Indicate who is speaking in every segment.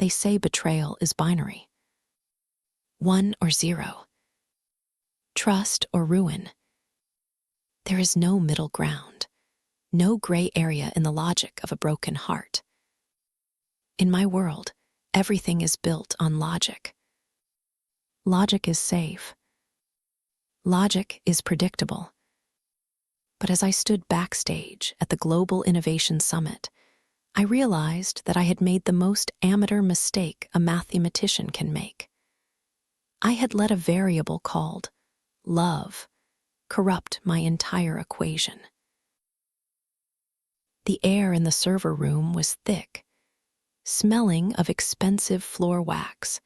Speaker 1: They say betrayal is binary. 1 or 0. Trust or ruin. There is no middle ground, no gray area in the logic of a broken heart. In my world, everything is built on logic. Logic is safe. Logic is predictable. But as I stood backstage at the Global Innovation Summit, I realized that I had made the most amateur mistake a mathematician can make. I had let a variable called love corrupt my entire equation. The air in the server room was thick, smelling of expensive floor wax,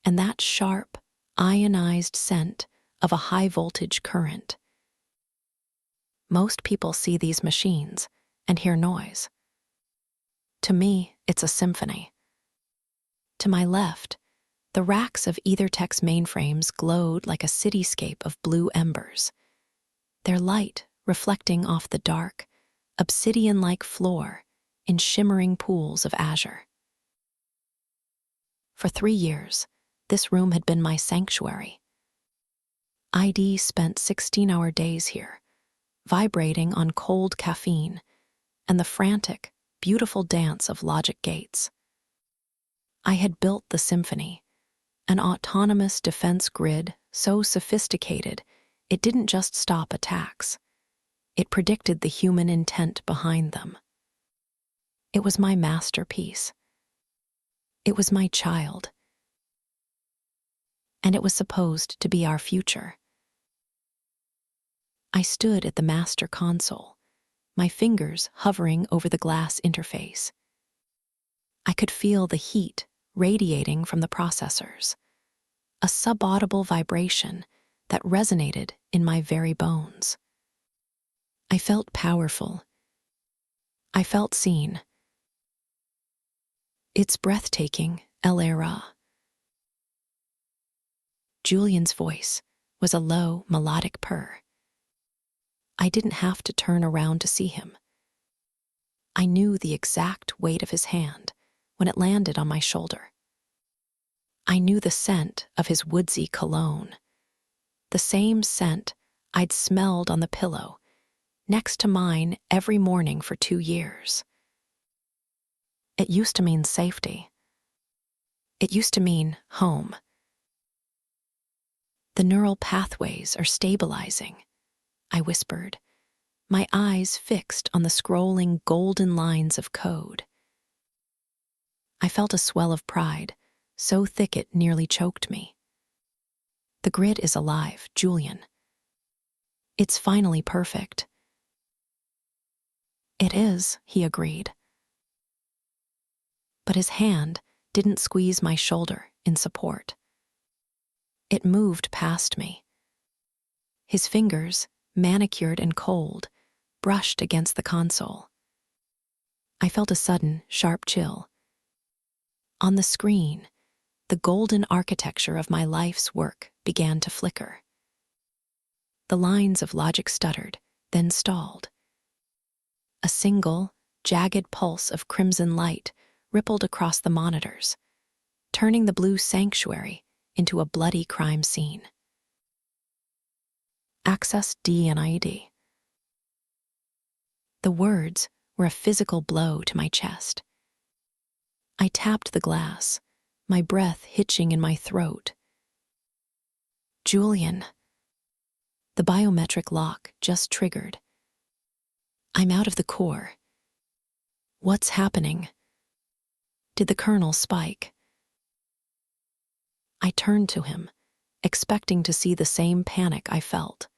Speaker 1: and that sharp, ionized scent of a high-voltage current. Most people see these machines and hear noise. To me, it's a symphony. To my left, the racks of Ethertech's mainframes glowed like a cityscape of blue embers, their light reflecting off the dark, obsidian-like floor in shimmering pools of azure. For 3 years, this room had been my sanctuary. ID spent 16-hour days here, vibrating on cold caffeine and the frantic, beautiful dance of logic gates. I had built the symphony, an autonomous defense grid so sophisticated it didn't just stop attacks. It predicted the human intent behind them. It was my masterpiece. It was my child. And it was supposed to be our future. I stood at the master console, my fingers hovering over the glass interface. I could feel the heat radiating from the processors, a subaudible vibration that resonated in my very bones. I felt powerful. I felt seen. It's breathtaking, Elara. Julian's voice was a low, melodic purr. I didn't have to turn around to see him. I knew the exact weight of his hand when it landed on my shoulder. I knew the scent of his woodsy cologne, the same scent I'd smelled on the pillow next to mine every morning for 2 years. It used to mean safety. It used to mean home. The neural pathways are stabilizing, I whispered, my eyes fixed on the scrolling golden lines of code. I felt a swell of pride, so thick it nearly choked me. The grid is alive, Julian. It's finally perfect. It is, he agreed. But his hand didn't squeeze my shoulder in support. It moved past me. His fingers, manicured and cold, brushed against the console. I felt a sudden, sharp chill. On the screen, the golden architecture of my life's work began to flicker. The lines of logic stuttered, then stalled. A single, jagged pulse of crimson light rippled across the monitors, turning the blue sanctuary into a bloody crime scene. Access DNID. The words were a physical blow to my chest. I tapped the glass, my breath hitching in my throat. Julian. The biometric lock just triggered. I'm out of the core. What's happening? Did the kernel spike? I turned to him, expecting to see the same panic I felt.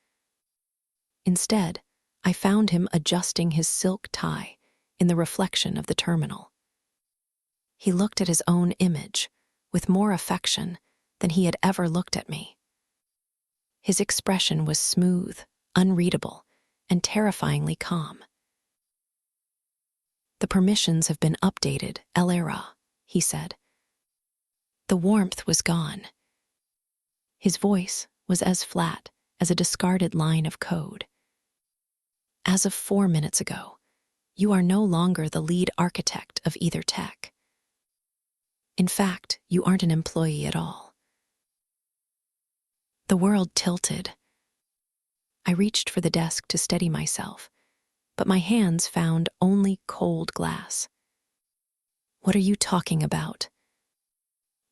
Speaker 1: Instead, I found him adjusting his silk tie in the reflection of the terminal. He looked at his own image with more affection than he had ever looked at me. His expression was smooth, unreadable, and terrifyingly calm. The permissions have been updated, Elara, he said. The warmth was gone. His voice was as flat as a discarded line of code. As of 4 minutes ago, you are no longer the lead architect of Ethertech. In fact, you aren't an employee at all." The world tilted. I reached for the desk to steady myself, but my hands found only cold glass. "What are you talking about?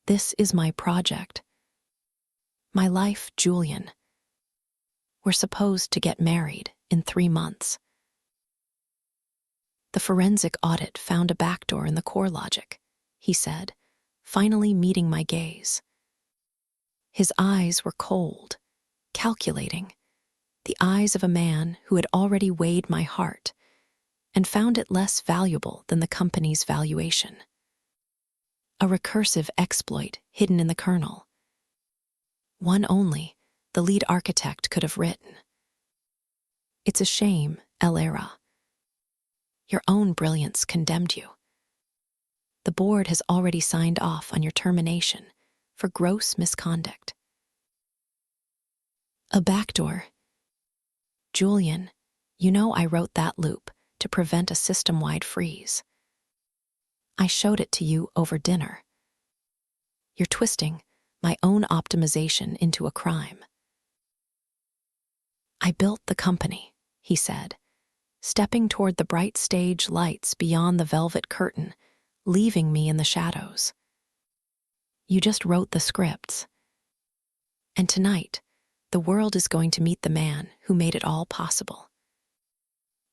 Speaker 1: This is my project. My life, Julian. We're supposed to get married in 3 months." "The forensic audit found a backdoor in the core logic," he said, finally meeting my gaze. His eyes were cold, calculating, the eyes of a man who had already weighed my heart and found it less valuable than the company's valuation. A recursive exploit hidden in the kernel. One only the lead architect could have written. "It's a shame, Elara. Your own brilliance condemned you. The board has already signed off on your termination for gross misconduct." "A backdoor? Julian, you know I wrote that loop to prevent a system-wide freeze. I showed it to you over dinner. You're twisting my own optimization into a crime." "I built the company," he said, stepping toward the bright stage lights beyond the velvet curtain, leaving me in the shadows. "You just wrote the scripts. And tonight, the world is going to meet the man who made it all possible.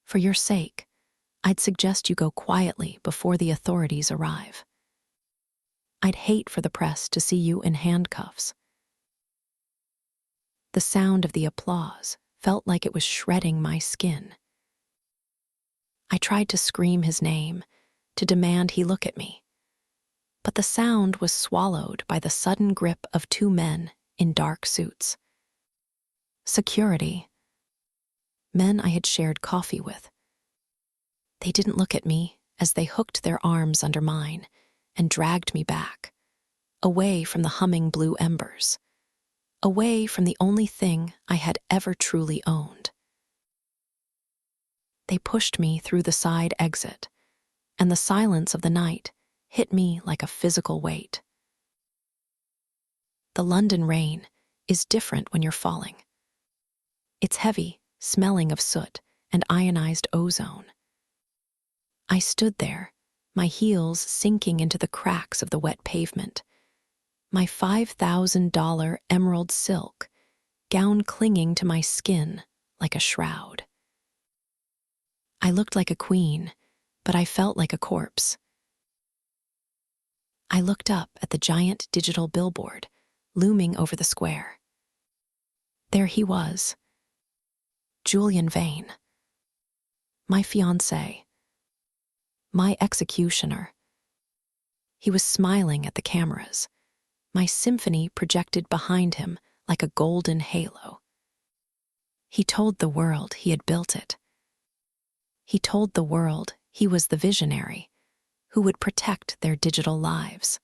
Speaker 1: For your sake, I'd suggest you go quietly before the authorities arrive. I'd hate for the press to see you in handcuffs." The sound of the applause felt like it was shredding my skin. I tried to scream his name, to demand he look at me, but the sound was swallowed by the sudden grip of 2 men in dark suits. Security. Men I had shared coffee with. They didn't look at me as they hooked their arms under mine and dragged me back, away from the humming blue embers, away from the only thing I had ever truly owned. They pushed me through the side exit, and the silence of the night hit me like a physical weight. The London rain is different when you're falling. It's heavy, smelling of soot and ionized ozone. I stood there, my heels sinking into the cracks of the wet pavement, my $5,000 emerald silk gown clinging to my skin like a shroud. I looked like a queen, but I felt like a corpse. I looked up at the giant digital billboard looming over the square. There he was, Julian Vane, my fiancé, my executioner. He was smiling at the cameras, my symphony projected behind him like a golden halo. He told the world he had built it. He told the world he was the visionary who would protect their digital lives.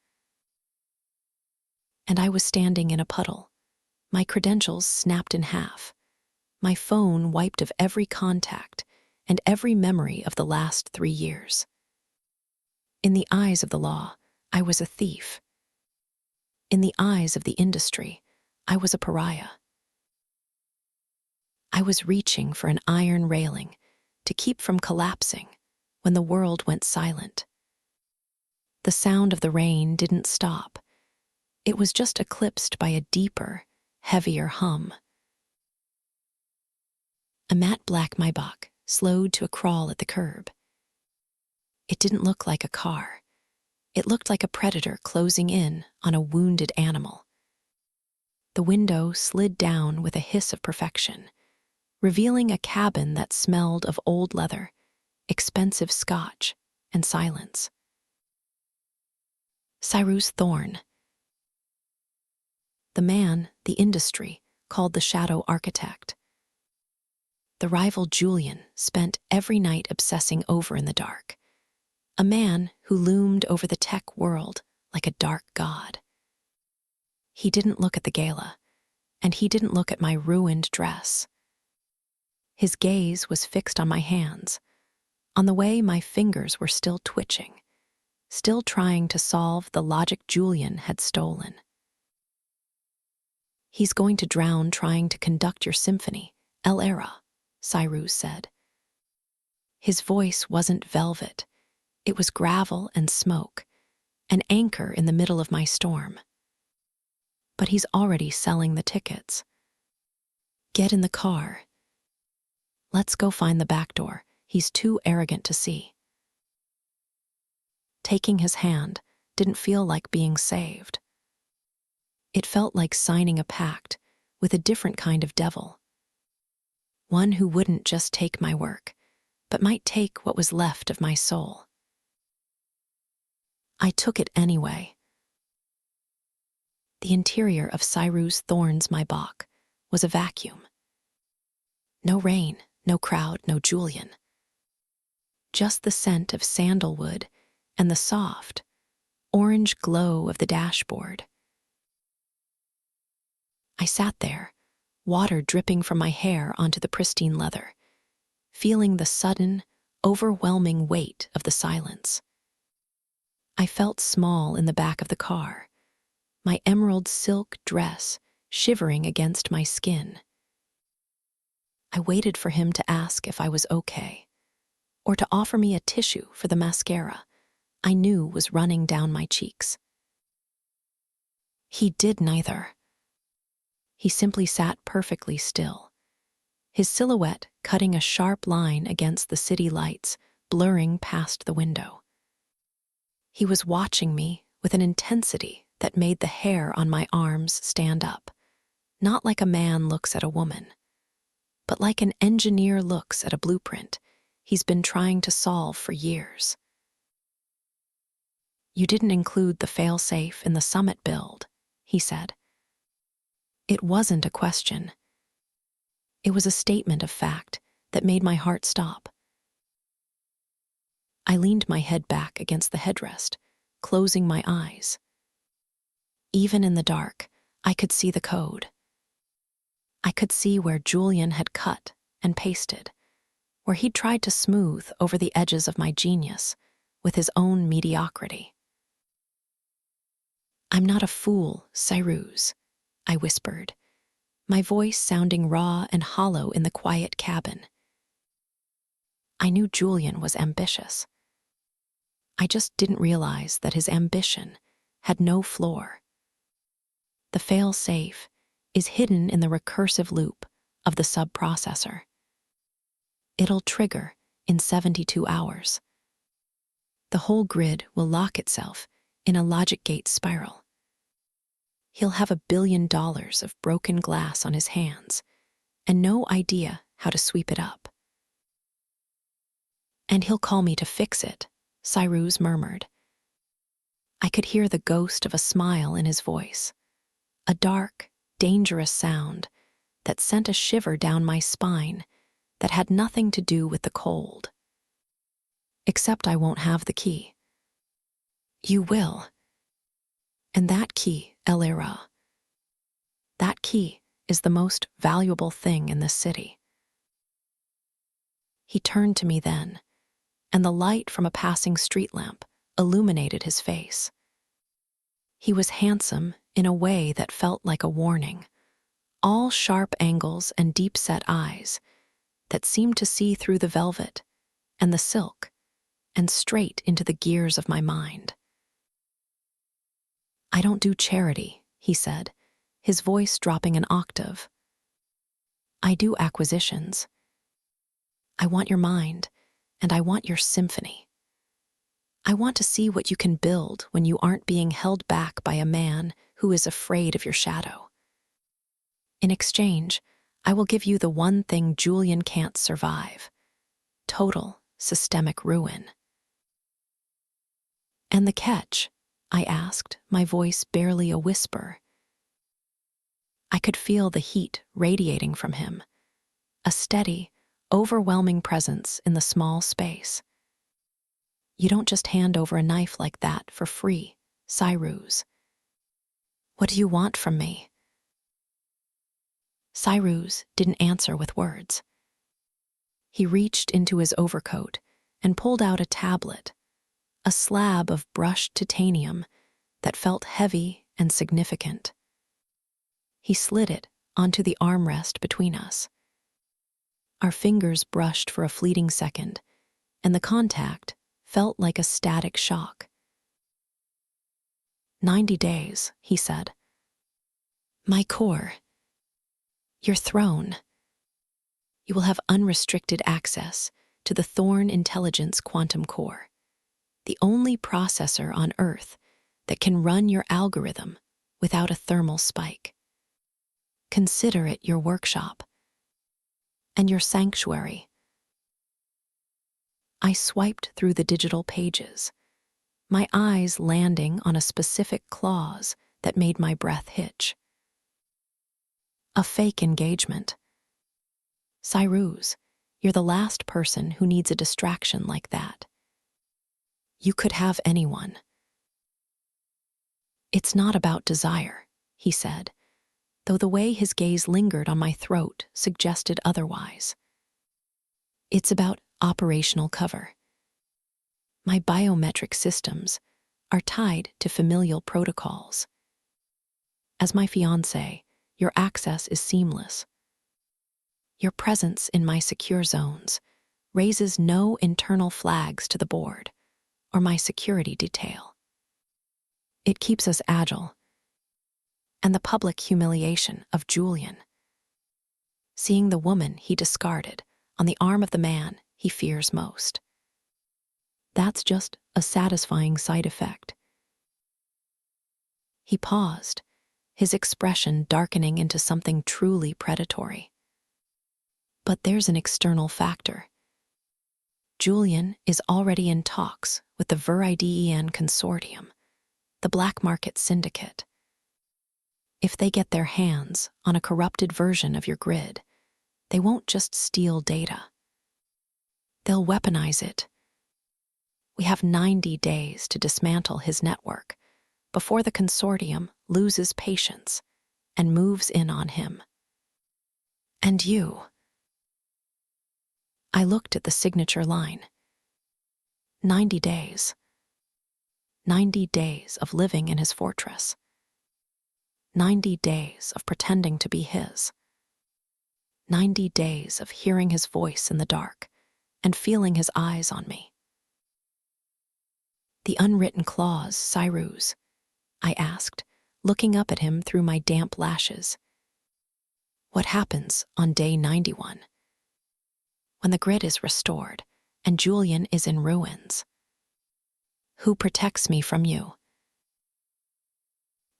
Speaker 1: And I was standing in a puddle, my credentials snapped in half, my phone wiped of every contact and every memory of the last 3 years. In the eyes of the law, I was a thief. In the eyes of the industry, I was a pariah. I was reaching for an iron railing to keep from collapsing when the world went silent. The sound of the rain didn't stop. It was just eclipsed by a deeper, heavier hum. A matte black Maybach slowed to a crawl at the curb. It didn't look like a car. It looked like a predator closing in on a wounded animal. The window slid down with a hiss of perfection, revealing a cabin that smelled of old leather, expensive scotch, and silence. Cyrus Thorne. The man the industry called the shadow architect. The rival Julian spent every night obsessing over in the dark. A man who loomed over the tech world like a dark god. He didn't look at the gala, and he didn't look at my ruined dress. His gaze was fixed on my hands, on the way my fingers were still twitching, still trying to solve the logic Julian had stolen. "He's going to drown trying to conduct your symphony, Elara," Cyrus said. His voice wasn't velvet. It was gravel and smoke, an anchor in the middle of my storm. "But he's already selling the tickets. Get in the car. Let's go find the back door. He's too arrogant to see." Taking his hand didn't feel like being saved. It felt like signing a pact with a different kind of devil. One who wouldn't just take my work, but might take what was left of my soul. I took it anyway. The interior of Cyrus Thorne's Maybach was a vacuum. No rain, no crowd, no Julian. Just the scent of sandalwood and the soft, orange glow of the dashboard. I sat there, water dripping from my hair onto the pristine leather, feeling the sudden, overwhelming weight of the silence. I felt small in the back of the car, my emerald silk dress shivering against my skin. I waited for him to ask if I was okay, or to offer me a tissue for the mascara I knew was running down my cheeks. He did neither. He simply sat perfectly still, his silhouette cutting a sharp line against the city lights, blurring past the window. He was watching me with an intensity that made the hair on my arms stand up, not like a man looks at a woman, but like an engineer looks at a blueprint he's been trying to solve for years. "You didn't include the fail-safe in the summit build," he said. It wasn't a question. It was a statement of fact that made my heart stop. I leaned my head back against the headrest, closing my eyes. Even in the dark, I could see the code. I could see where Julian had cut and pasted, where he'd tried to smooth over the edges of my genius with his own mediocrity. "I'm not a fool, Cyrus," I whispered, my voice sounding raw and hollow in the quiet cabin. I knew Julian was ambitious. I just didn't realize that his ambition had no floor. The fail-safe is hidden in the recursive loop of the subprocessor. It'll trigger in 72 hours. The whole grid will lock itself in a logic gate spiral. He'll have $1 billion of broken glass on his hands and no idea how to sweep it up. "And he'll call me to fix it," Cyrus murmured. I could hear the ghost of a smile in his voice, a dark, dangerous sound that sent a shiver down my spine that had nothing to do with the cold. "Except I won't have the key." "You will. And that key, Elara, that key is the most valuable thing in this city." He turned to me then, and the light from a passing street lamp illuminated his face. He was handsome in a way that felt like a warning, all sharp angles and deep-set eyes that seemed to see through the velvet and the silk and straight into the gears of my mind. "I don't do charity," he said, his voice dropping an octave. "I do acquisitions. I want your mind, and I want your symphony. I want to see what you can build when you aren't being held back by a man who is afraid of your shadow. In exchange, I will give you the one thing Julian can't survive: total, systemic ruin." "And the catch?" I asked, my voice barely a whisper. I could feel the heat radiating from him, a steady, overwhelming presence in the small space. "You don't just hand over a knife like that for free, Cyrus. What do you want from me?" Cyrus didn't answer with words. He reached into his overcoat and pulled out a tablet, a slab of brushed titanium that felt heavy and significant. He slid it onto the armrest between us. Our fingers brushed for a fleeting second, and the contact felt like a static shock. 90 days, he said. My core. Your throne. You will have unrestricted access to the Thorne Intelligence Quantum Core, the only processor on Earth that can run your algorithm without a thermal spike. Consider it your workshop and your sanctuary. I swiped through the digital pages, my eyes landing on a specific clause that made my breath hitch. A fake engagement. Cyrus, you're the last person who needs a distraction like that. You could have anyone. It's not about desire, he said, though the way his gaze lingered on my throat suggested otherwise. It's about operational cover. My biometric systems are tied to familial protocols. As my fiancé, your access is seamless. Your presence in my secure zones raises no internal flags to the board or my security detail. It keeps us agile. And the public humiliation of Julian, seeing the woman he discarded on the arm of the man he fears most. That's just a satisfying side effect. He paused, his expression darkening into something truly predatory. But there's an external factor. Julian is already in talks with the VERIDEN consortium, the black market syndicate. If they get their hands on a corrupted version of your grid, they won't just steal data. They'll weaponize it. We have 90 days to dismantle his network before the consortium loses patience and moves in on him. And you. I looked at the signature line. 90 days. 90 days of living in his fortress. 90 days of pretending to be his. 90 days of hearing his voice in the dark and feeling his eyes on me. The unwritten clause, Cyrus, I asked, looking up at him through my damp lashes. What happens on day 91? When the grid is restored and Julian is in ruins? Who protects me from you?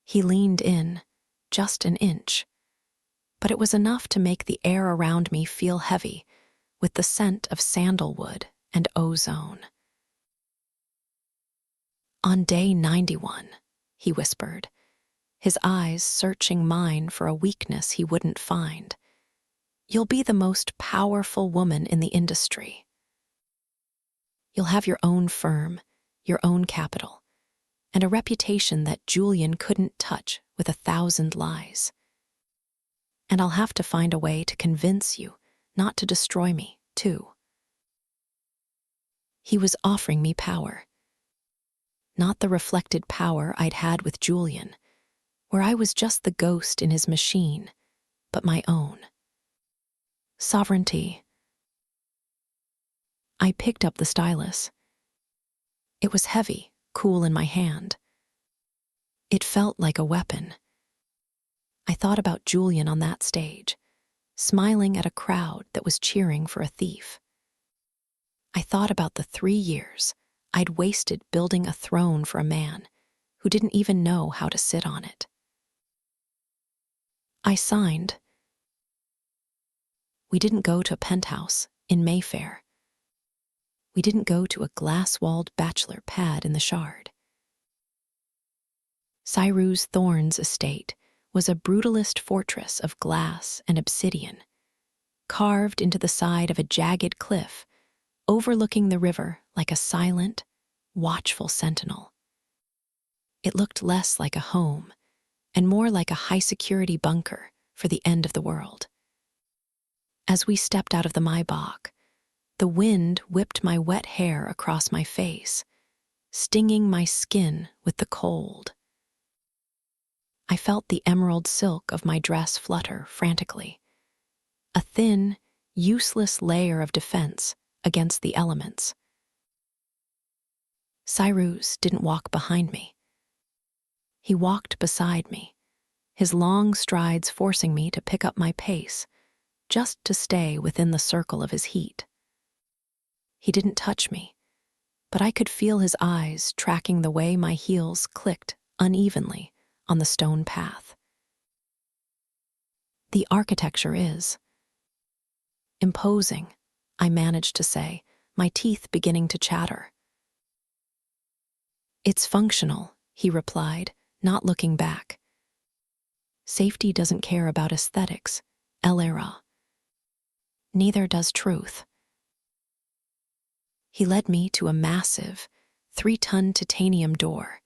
Speaker 1: He leaned in, just an inch, but it was enough to make the air around me feel heavy with the scent of sandalwood and ozone. On day 91, he whispered, his eyes searching mine for a weakness he wouldn't find. You'll be the most powerful woman in the industry. You'll have your own firm, your own capital, and a reputation that Julian couldn't touch with 1,000 lies. And I'll have to find a way to convince you not to destroy me, too. He was offering me power. Not the reflected power I'd had with Julian, where I was just the ghost in his machine, but my own. Sovereignty. I picked up the stylus. It was heavy, cool in my hand. It felt like a weapon. I thought about Julian on that stage, smiling at a crowd that was cheering for a thief. I thought about the 3 years I'd wasted building a throne for a man who didn't even know how to sit on it. I signed. We didn't go to a penthouse in Mayfair. We didn't go to a glass-walled bachelor pad in the Shard. Cyrus Thorne's estate was a brutalist fortress of glass and obsidian, carved into the side of a jagged cliff, overlooking the river like a silent, watchful sentinel. It looked less like a home and more like a high-security bunker for the end of the world. As we stepped out of the Maybach, the wind whipped my wet hair across my face, stinging my skin with the cold. I felt the emerald silk of my dress flutter frantically, a thin, useless layer of defense against the elements. Cyrus didn't walk behind me. He walked beside me, his long strides forcing me to pick up my pace, just to stay within the circle of his heat. He didn't touch me, but I could feel his eyes tracking the way my heels clicked unevenly on the stone path. The architecture is imposing, I managed to say, my teeth beginning to chatter. It's functional, he replied, not looking back. Safety doesn't care about aesthetics, Elara. Neither does truth. He led me to a massive, 3-ton titanium door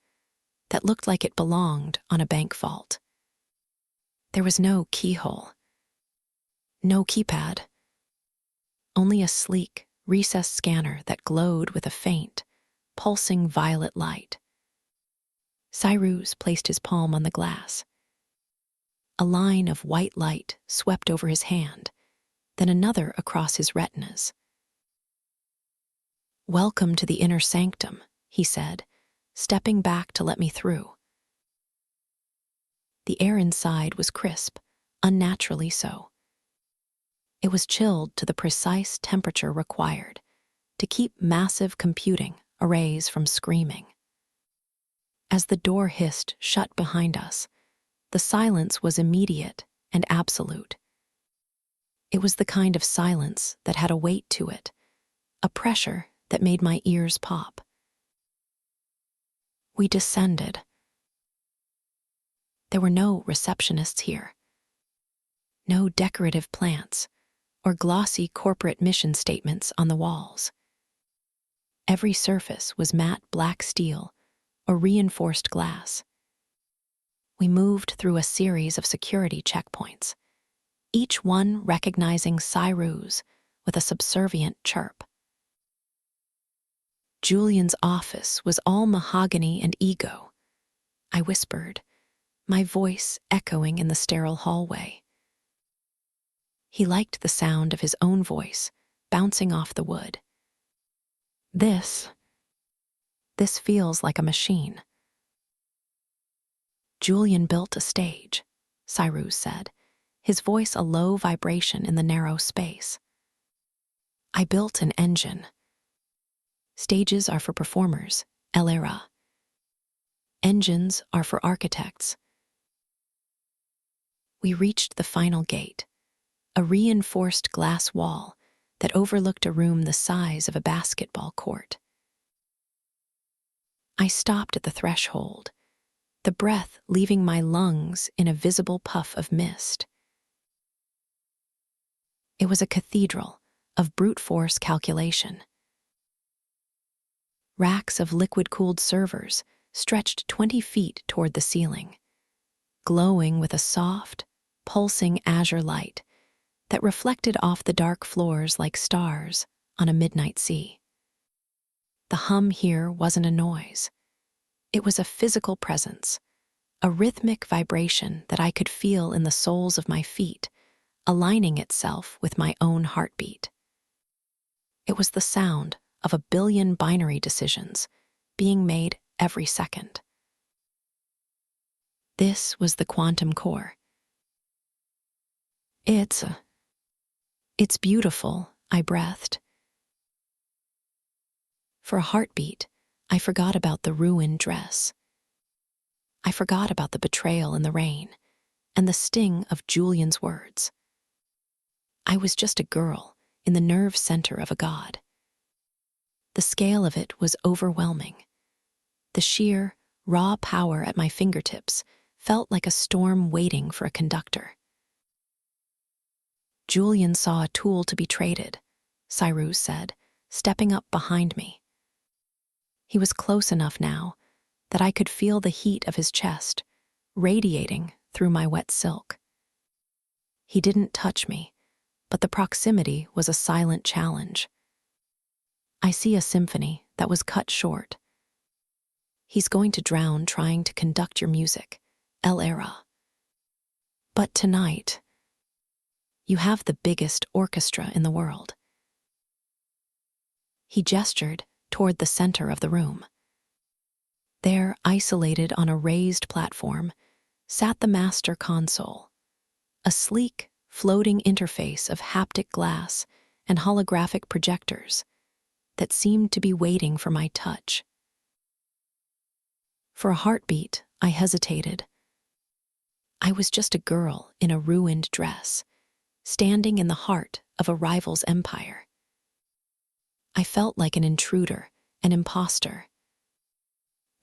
Speaker 1: that looked like it belonged on a bank vault. There was no keyhole, no keypad, only a sleek, recessed scanner that glowed with a faint, pulsing violet light. Cyrus placed his palm on the glass. A line of white light swept over his hand, then another across his retinas. "Welcome to the inner sanctum," he said, stepping back to let me through. The air inside was crisp, unnaturally so. It was chilled to the precise temperature required to keep massive computing arrays from screaming. As the door hissed shut behind us, the silence was immediate and absolute. It was the kind of silence that had a weight to it, a pressure that made my ears pop. We descended. There were no receptionists here, no decorative plants or glossy corporate mission statements on the walls. Every surface was matte black steel or reinforced glass. We moved through a series of security checkpoints, each one recognizing Cyrus with a subservient chirp. Julian's office was all mahogany and ego, I whispered, my voice echoing in the sterile hallway. He liked the sound of his own voice bouncing off the wood. This feels like a machine. Julian built a stage, Cyrus said, his voice a low vibration in the narrow space. I built an engine. Stages are for performers, Elara. Engines are for architects. We reached the final gate, a reinforced glass wall that overlooked a room the size of a basketball court. I stopped at the threshold, the breath leaving my lungs in a visible puff of mist. It was a cathedral of brute force calculation. Racks of liquid-cooled servers stretched 20 feet toward the ceiling, glowing with a soft, pulsing azure light that reflected off the dark floors like stars on a midnight sea. The hum here wasn't a noise. It was a physical presence, a rhythmic vibration that I could feel in the soles of my feet, aligning itself with my own heartbeat. It was the sound of 1 billion binary decisions being made every second. This was the quantum core. It's beautiful, I breathed. For a heartbeat, I forgot about the ruined dress. I forgot about the betrayal in the rain and the sting of Julian's words. I was just a girl in the nerve center of a god. The scale of it was overwhelming. The sheer, raw power at my fingertips felt like a storm waiting for a conductor. Julian saw a tool to be traded, Cyrus said, stepping up behind me. He was close enough now that I could feel the heat of his chest radiating through my wet silk. He didn't touch me, but the proximity was a silent challenge. I see a symphony that was cut short, He's going to drown trying to conduct your music, Elara. But tonight, you have the biggest orchestra in the world. He gestured toward the center of the room. There, isolated on a raised platform, sat the master console, a sleek, floating interface of haptic glass and holographic projectors that seemed to be waiting for my touch. For a heartbeat, I hesitated. I was just a girl in a ruined dress, standing in the heart of a rival's empire. I felt like an intruder, an imposter.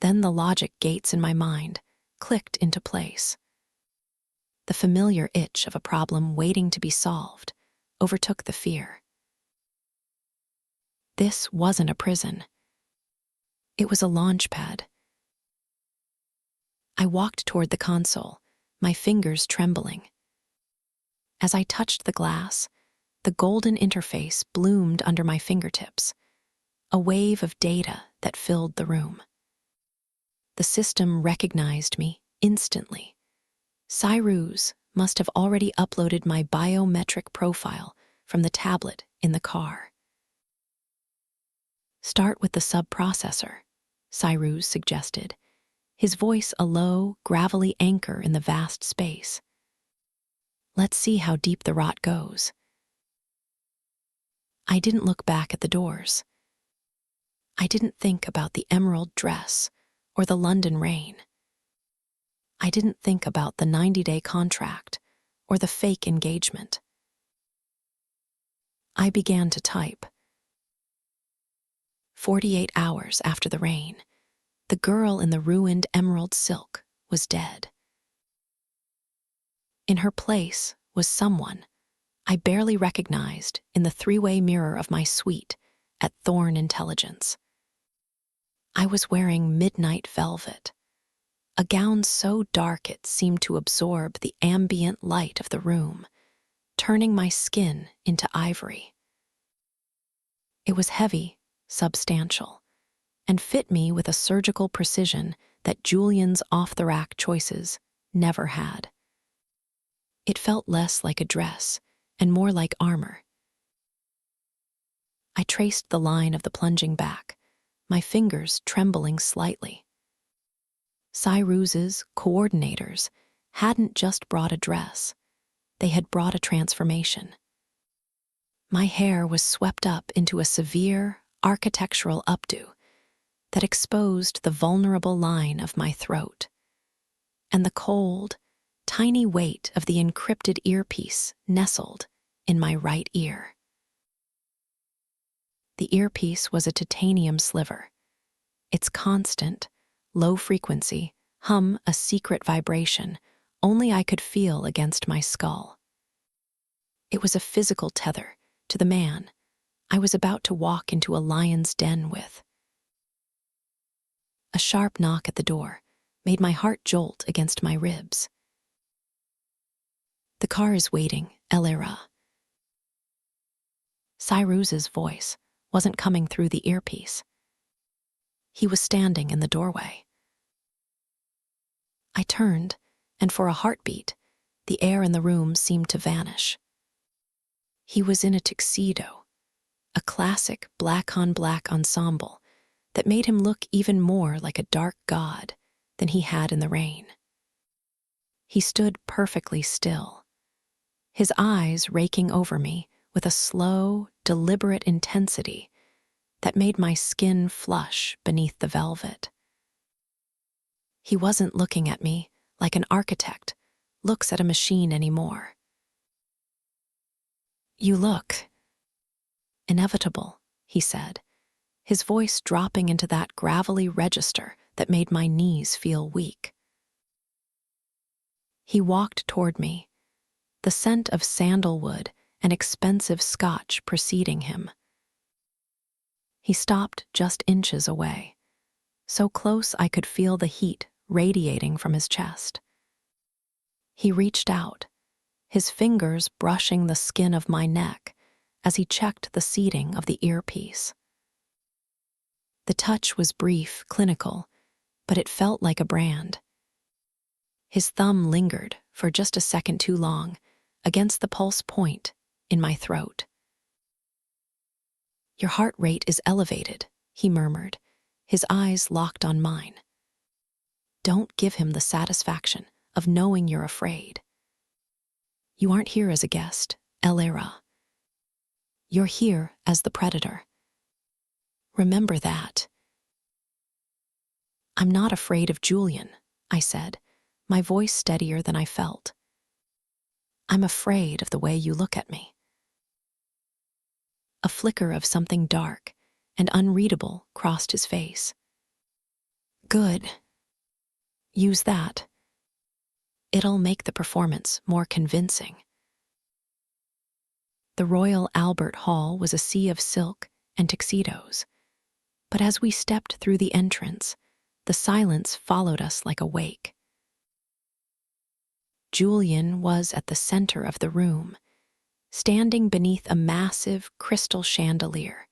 Speaker 1: Then the logic gates in my mind clicked into place. The familiar itch of a problem waiting to be solved overtook the fear. This wasn't a prison. It was a launch pad. I walked toward the console, my fingers trembling. As I touched the glass, the golden interface bloomed under my fingertips, a wave of data that filled the room. The system recognized me instantly. Cyrus must have already uploaded my biometric profile from the tablet in the car. Start with the subprocessor, Cyrus suggested, his voice a low, gravelly anchor in the vast space. Let's see how deep the rot goes. I didn't look back at the doors. I didn't think about the emerald dress or the London rain. I didn't think about the 90-day contract or the fake engagement. I began to type. 48 hours after the rain, the girl in the ruined emerald silk was dead. In her place was someone I barely recognized in the three-way mirror of my suite at Thorne Intelligence. I was wearing midnight velvet, a gown so dark it seemed to absorb the ambient light of the room, turning my skin into ivory. It was heavy, substantial, and fit me with a surgical precision that Julian's off-the-rack choices never had. It felt less like a dress and more like armor. I traced the line of the plunging back, my fingers trembling slightly. Cyrus's coordinators hadn't just brought a dress, they had brought a transformation. My hair was swept up into a severe architectural updo that exposed the vulnerable line of my throat, and the cold, tiny weight of the encrypted earpiece nestled in my right ear. The earpiece was a titanium sliver, its constant, low-frequency hum a secret vibration only I could feel against my skull. It was a physical tether to the man I was about to walk into a lion's den with. A sharp knock at the door made my heart jolt against my ribs. The car is waiting, Elara. Cyrus's voice wasn't coming through the earpiece. He was standing in the doorway. I turned, and for a heartbeat, the air in the room seemed to vanish. He was in a tuxedo, a classic black-on-black ensemble that made him look even more like a dark god than he had in the rain. He stood perfectly still, his eyes raking over me with a slow, deliberate intensity that made my skin flush beneath the velvet. He wasn't looking at me like an architect looks at a machine anymore. "You look inevitable," he said, his voice dropping into that gravelly register that made my knees feel weak. He walked toward me, the scent of sandalwood and expensive scotch preceding him. He stopped just inches away, so close I could feel the heat radiating from his chest. He reached out, his fingers brushing the skin of my neck as he checked the seating of the earpiece. The touch was brief, clinical, but it felt like a brand. His thumb lingered for just a second too long against the pulse point in my throat. "Your heart rate is elevated," he murmured, his eyes locked on mine. "Don't give him the satisfaction of knowing you're afraid. You aren't here as a guest, Elara. You're here as the predator. Remember that." "I'm not afraid of Julian," I said, my voice steadier than I felt. "I'm afraid of the way you look at me." A flicker of something dark and unreadable crossed his face. "Good. Use that. It'll make the performance more convincing." The Royal Albert Hall was a sea of silk and tuxedos, but as we stepped through the entrance, the silence followed us like a wake. Julian was at the center of the room, standing beneath a massive crystal chandelier,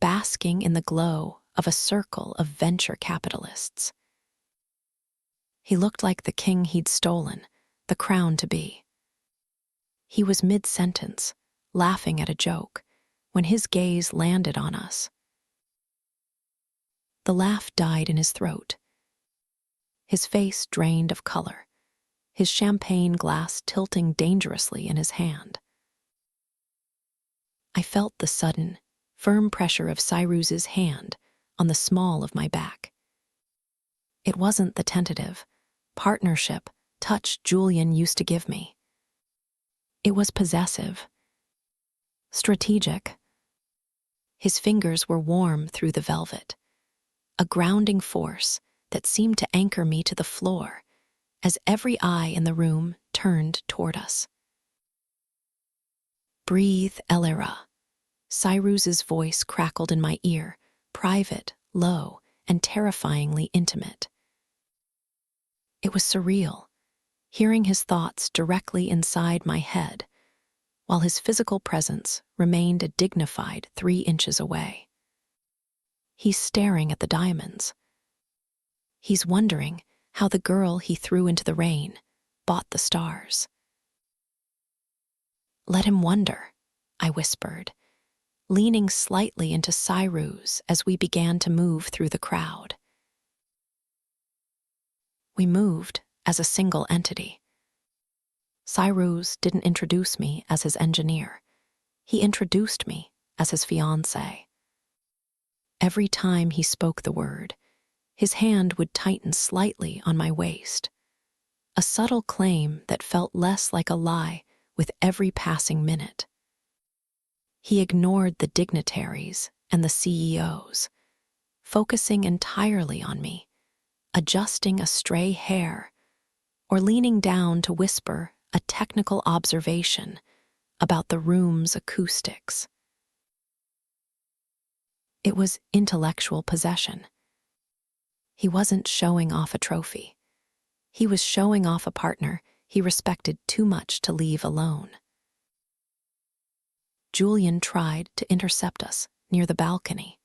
Speaker 1: basking in the glow of a circle of venture capitalists. He looked like the king he'd stolen the crown to be. He was mid-sentence, laughing at a joke, when his gaze landed on us. The laugh died in his throat. His face drained of color, his champagne glass tilting dangerously in his hand. I felt the sudden, firm pressure of Cyrus's hand on the small of my back. It wasn't the tentative, partnership touch Julian used to give me. It was possessive, strategic. His fingers were warm through the velvet, a grounding force that seemed to anchor me to the floor as every eye in the room turned toward us. "Breathe, Elara." Cyrus's voice crackled in my ear, private, low, and terrifyingly intimate. It was surreal, hearing his thoughts directly inside my head, while his physical presence remained a dignified 3 inches away. He's staring at the diamonds. He's wondering how the girl he threw into the rain bought the stars. "Let him wonder," I whispered, leaning slightly into Cyrus as we began to move through the crowd. We moved as a single entity. Cyrus didn't introduce me as his engineer. He introduced me as his fiancé. Every time he spoke the word, his hand would tighten slightly on my waist, a subtle claim that felt less like a lie with every passing minute. He ignored the dignitaries and the CEOs, focusing entirely on me, adjusting a stray hair, or leaning down to whisper a technical observation about the room's acoustics. It was intellectual possession. He wasn't showing off a trophy. He was showing off a partner he respected too much to leave alone. Julian tried to intercept us near the balcony.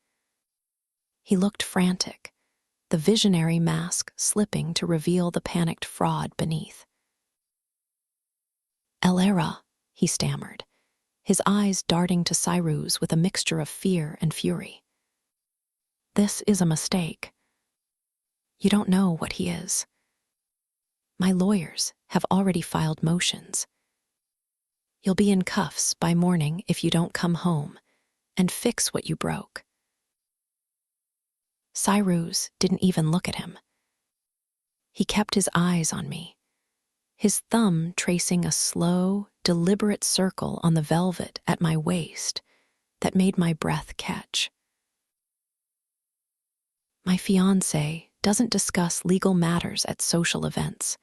Speaker 1: He looked frantic, the visionary mask slipping to reveal the panicked fraud beneath. "Elara," he stammered, his eyes darting to Cyrus with a mixture of fear and fury. "This is a mistake. You don't know what he is. My lawyers have already filed motions. You'll be in cuffs by morning if you don't come home and fix what you broke." Cyrus didn't even look at him. He kept his eyes on me, his thumb tracing a slow, deliberate circle on the velvet at my waist that made my breath catch. "My fiancé doesn't discuss legal matters at social events.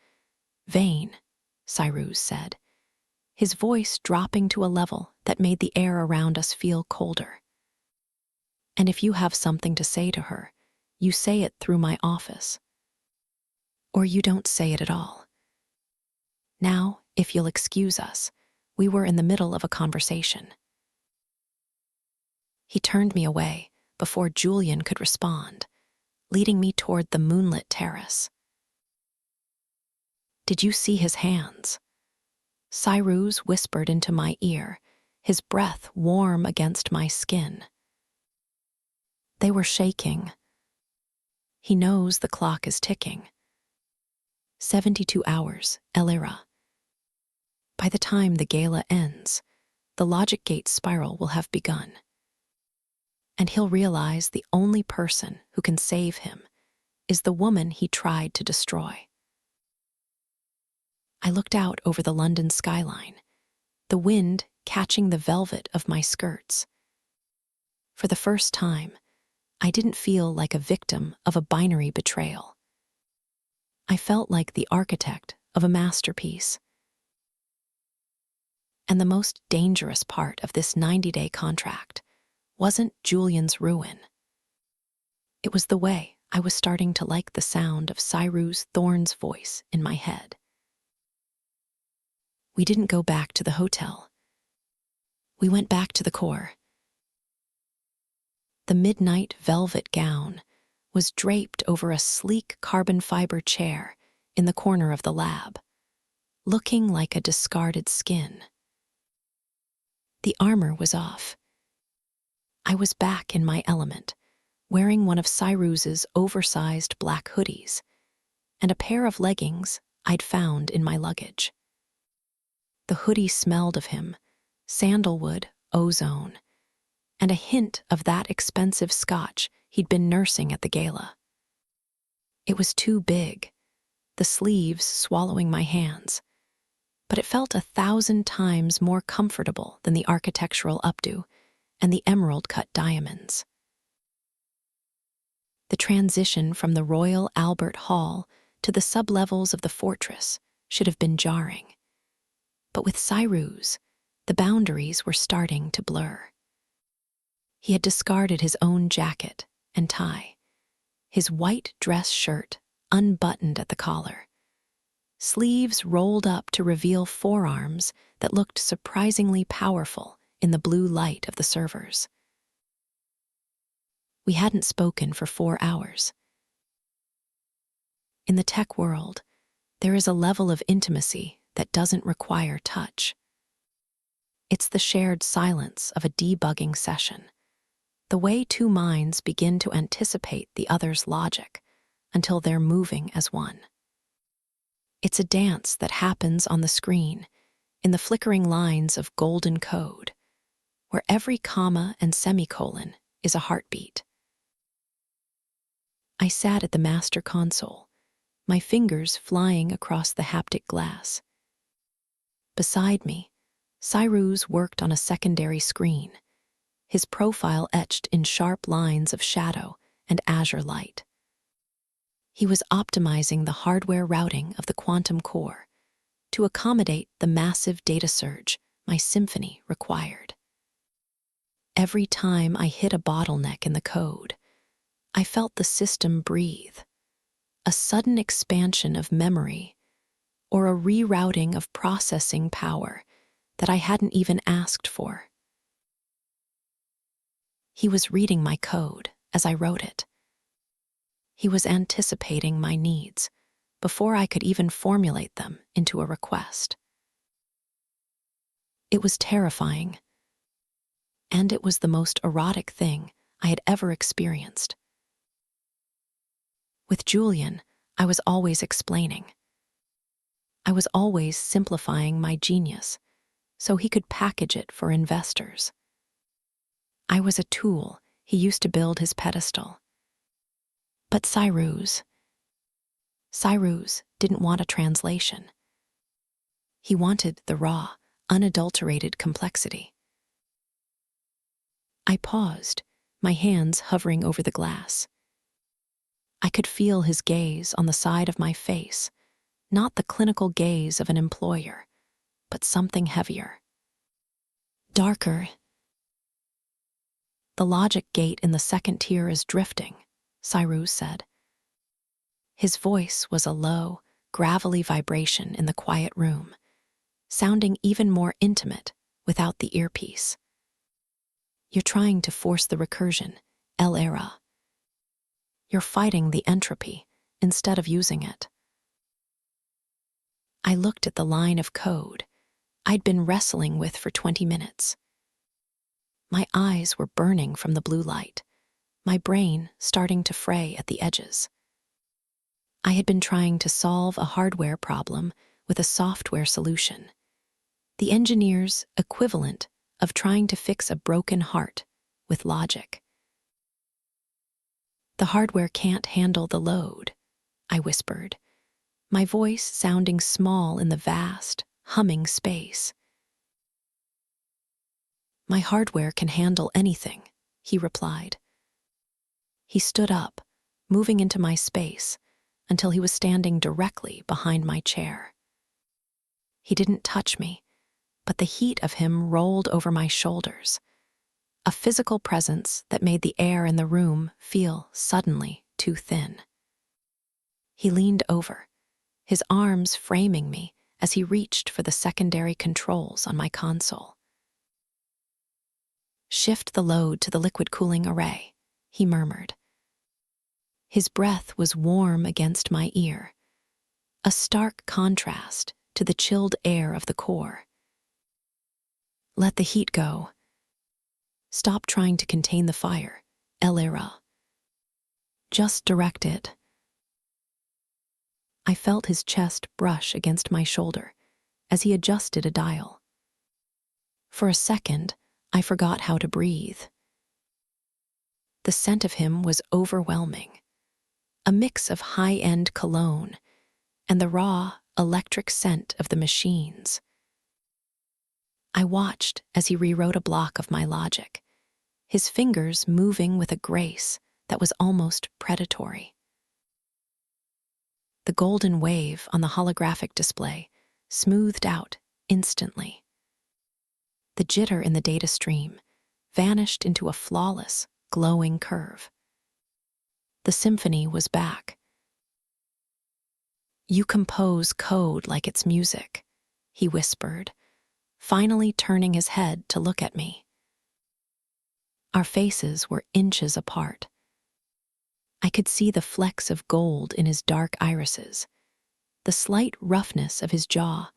Speaker 1: Vain," Cyrus said, his voice dropping to a level that made the air around us feel colder. "And if you have something to say to her, you say it through my office. Or you don't say it at all. Now, if you'll excuse us, we were in the middle of a conversation." He turned me away before Julian could respond, leading me toward the moonlit terrace. "Did you see his hands?" Cyrus whispered into my ear, his breath warm against my skin. They were shaking. He knows the clock is ticking. 72 hours, Elara. By the time the gala ends, the logic gate spiral will have begun. And he'll realize the only person who can save him is the woman he tried to destroy. I looked out over the London skyline, the wind catching the velvet of my skirts. For the first time, I didn't feel like a victim of a binary betrayal. I felt like the architect of a masterpiece. And the most dangerous part of this 90-day contract wasn't Julian's ruin. It was the way I was starting to like the sound of Cyrus Thorne's voice in my head. We didn't go back to the hotel. We went back to the core. The midnight velvet gown was draped over a sleek carbon fiber chair in the corner of the lab, looking like a discarded skin. The armor was off. I was back in my element, wearing one of Cyrus's oversized black hoodies and a pair of leggings I'd found in my luggage. The hoodie smelled of him, sandalwood, ozone, and a hint of that expensive scotch he'd been nursing at the gala. It was too big, the sleeves swallowing my hands, but it felt 1,000 times more comfortable than the architectural updo and the emerald-cut diamonds. The transition from the Royal Albert Hall to the sublevels of the fortress should have been jarring. But with Cyrus, the boundaries were starting to blur. He had discarded his own jacket and tie, his white dress shirt unbuttoned at the collar, sleeves rolled up to reveal forearms that looked surprisingly powerful in the blue light of the servers. We hadn't spoken for 4 hours. In the tech world, there is a level of intimacy that doesn't require touch. It's the shared silence of a debugging session, the way two minds begin to anticipate the other's logic until they're moving as one. It's a dance that happens on the screen, in the flickering lines of golden code, where every comma and semicolon is a heartbeat. I sat at the master console, my fingers flying across the haptic glass. Beside me, Cyrus worked on a secondary screen, his profile etched in sharp lines of shadow and azure light. He was optimizing the hardware routing of the quantum core to accommodate the massive data surge my symphony required. Every time I hit a bottleneck in the code, I felt the system breathe, a sudden expansion of memory or a rerouting of processing power that I hadn't even asked for. He was reading my code as I wrote it. He was anticipating my needs before I could even formulate them into a request. It was terrifying, and it was the most erotic thing I had ever experienced. With Julian, I was always explaining. I was always simplifying my genius so he could package it for investors. I was a tool he used to build his pedestal. But Cyrus didn't want a translation. He wanted the raw, unadulterated complexity. I paused, my hands hovering over the glass. I could feel his gaze on the side of my face, not the clinical gaze of an employer, but something heavier. Darker. "The logic gate in the second tier is drifting," Cyrus said. His voice was a low, gravelly vibration in the quiet room, sounding even more intimate without the earpiece. "You're trying to force the recursion, Elara." You're fighting the entropy instead of using it. I looked at the line of code I'd been wrestling with for 20 minutes. My eyes were burning from the blue light, my brain starting to fray at the edges. I had been trying to solve a hardware problem with a software solution, the engineer's equivalent of trying to fix a broken heart with logic. The hardware can't handle the load, I whispered, my voice sounding small in the vast, humming space. My hardware can handle anything, he replied. He stood up, moving into my space, until he was standing directly behind my chair. He didn't touch me, but the heat of him rolled over my shoulders, a physical presence that made the air in the room feel suddenly too thin. He leaned over, his arms framing me as he reached for the secondary controls on my console. Shift the load to the liquid cooling array, he murmured. His breath was warm against my ear, a stark contrast to the chilled air of the core. Let the heat go. Stop trying to contain the fire, Elara. Just direct it. I felt his chest brush against my shoulder as he adjusted a dial. For a second, I forgot how to breathe. The scent of him was overwhelming, a mix of high-end cologne and the raw, electric scent of the machines. I watched as he rewrote a block of my logic, his fingers moving with a grace that was almost predatory. The golden wave on the holographic display smoothed out instantly. The jitter in the data stream vanished into a flawless, glowing curve. The symphony was back. You compose code like it's music, he whispered, finally turning his head to look at me. Our faces were inches apart. I could see the flecks of gold in his dark irises, the slight roughness of his jaw,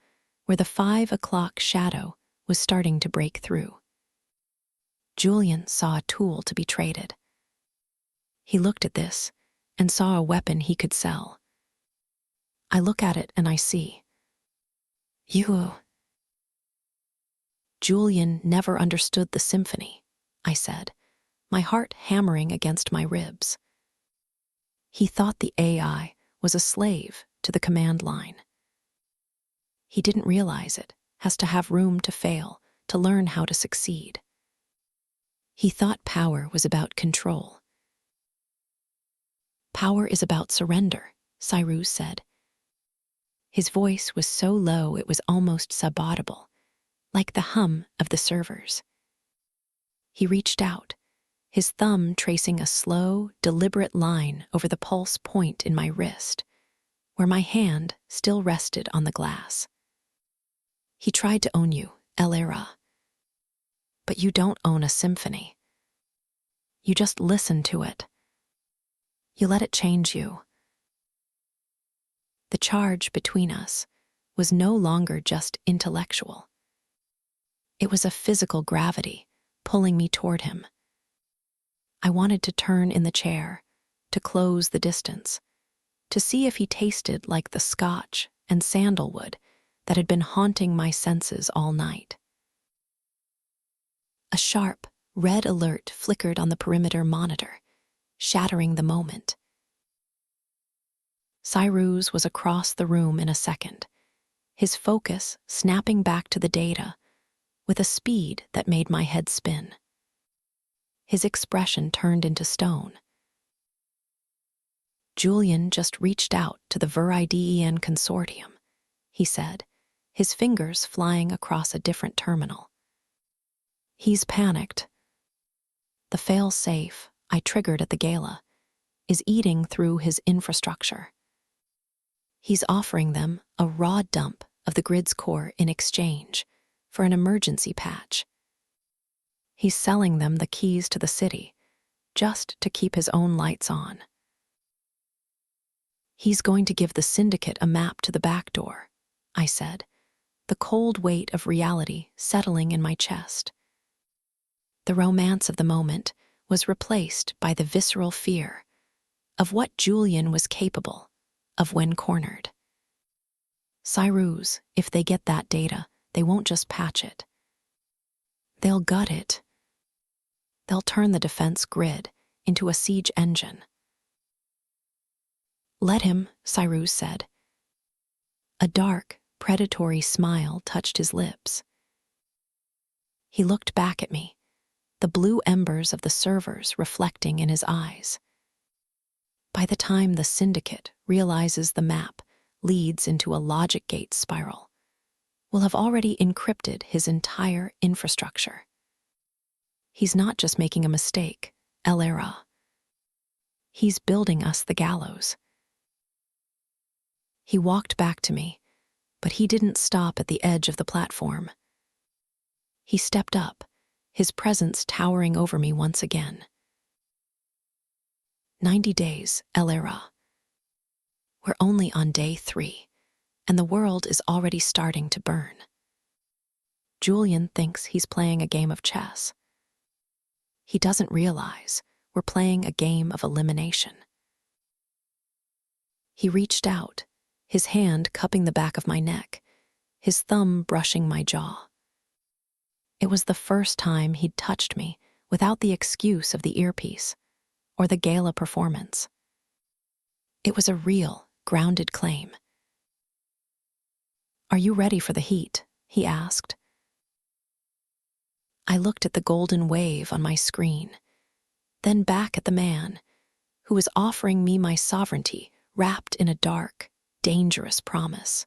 Speaker 1: where the 5 o'clock shadow was starting to break through. Julian saw a tool to be traded. He looked at this and saw a weapon he could sell. I look at it and I see. You. Julian never understood the symphony, I said, my heart hammering against my ribs. He thought the AI was a slave to the command line. He didn't realize it has to have room to fail, to learn how to succeed. He thought power was about control. Power is about surrender, Cyrus said. His voice was so low it was almost subaudible, like the hum of the servers. He reached out, his thumb tracing a slow, deliberate line over the pulse point in my wrist, where my hand still rested on the glass. He tried to own you, Elara. But you don't own a symphony. You just listen to it. You let it change you. The charge between us was no longer just intellectual. It was a physical gravity pulling me toward him. I wanted to turn in the chair, to close the distance, to see if he tasted like the scotch and sandalwood that had been haunting my senses all night. A sharp, red alert flickered on the perimeter monitor, shattering the moment. Cyrus was across the room in a second, his focus snapping back to the data with a speed that made my head spin. His expression turned into stone. Julian just reached out to the VERIDEN consortium, he said, his fingers flying across a different terminal. He's panicked. The fail-safe I triggered at the gala is eating through his infrastructure. He's offering them a raw dump of the grid's core in exchange for an emergency patch. He's selling them the keys to the city just to keep his own lights on. He's going to give the syndicate a map to the back door, I said, the cold weight of reality settling in my chest. The romance of the moment was replaced by the visceral fear of what Julian was capable of when cornered. Cyrus, if they get that data, they won't just patch it. They'll gut it. They'll turn the defense grid into a siege engine. Let him, Cyrus said. A dark, predatory smile touched his lips. He looked back at me, the blue embers of the servers reflecting in his eyes. By the time the syndicate realizes the map leads into a logic gate spiral, we'll have already encrypted his entire infrastructure. He's not just making a mistake, Elara. He's building us the gallows. He walked back to me, but he didn't stop at the edge of the platform. He stepped up, his presence towering over me once again. 90 days, Elara. We're only on day 3, and the world is already starting to burn. Julian thinks he's playing a game of chess. He doesn't realize we're playing a game of elimination. He reached out, his hand cupping the back of my neck, his thumb brushing my jaw. It was the first time he'd touched me without the excuse of the earpiece or the gala performance. It was a real, grounded claim. "Are you ready for the heat?" he asked. I looked at the golden wave on my screen, then back at the man who was offering me my sovereignty wrapped in a dark, dangerous promise.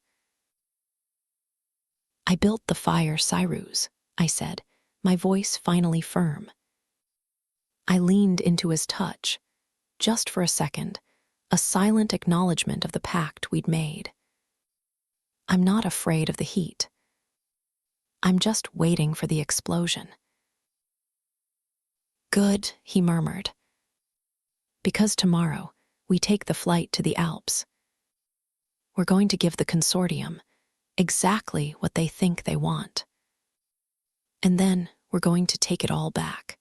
Speaker 1: "I built the fire, Cyrus," I said, my voice finally firm. I leaned into his touch, just for a second, a silent acknowledgement of the pact we'd made. I'm not afraid of the heat. I'm just waiting for the explosion. "Good," he murmured. "Because tomorrow we take the flight to the Alps. We're going to give the consortium exactly what they think they want. And then we're going to take it all back."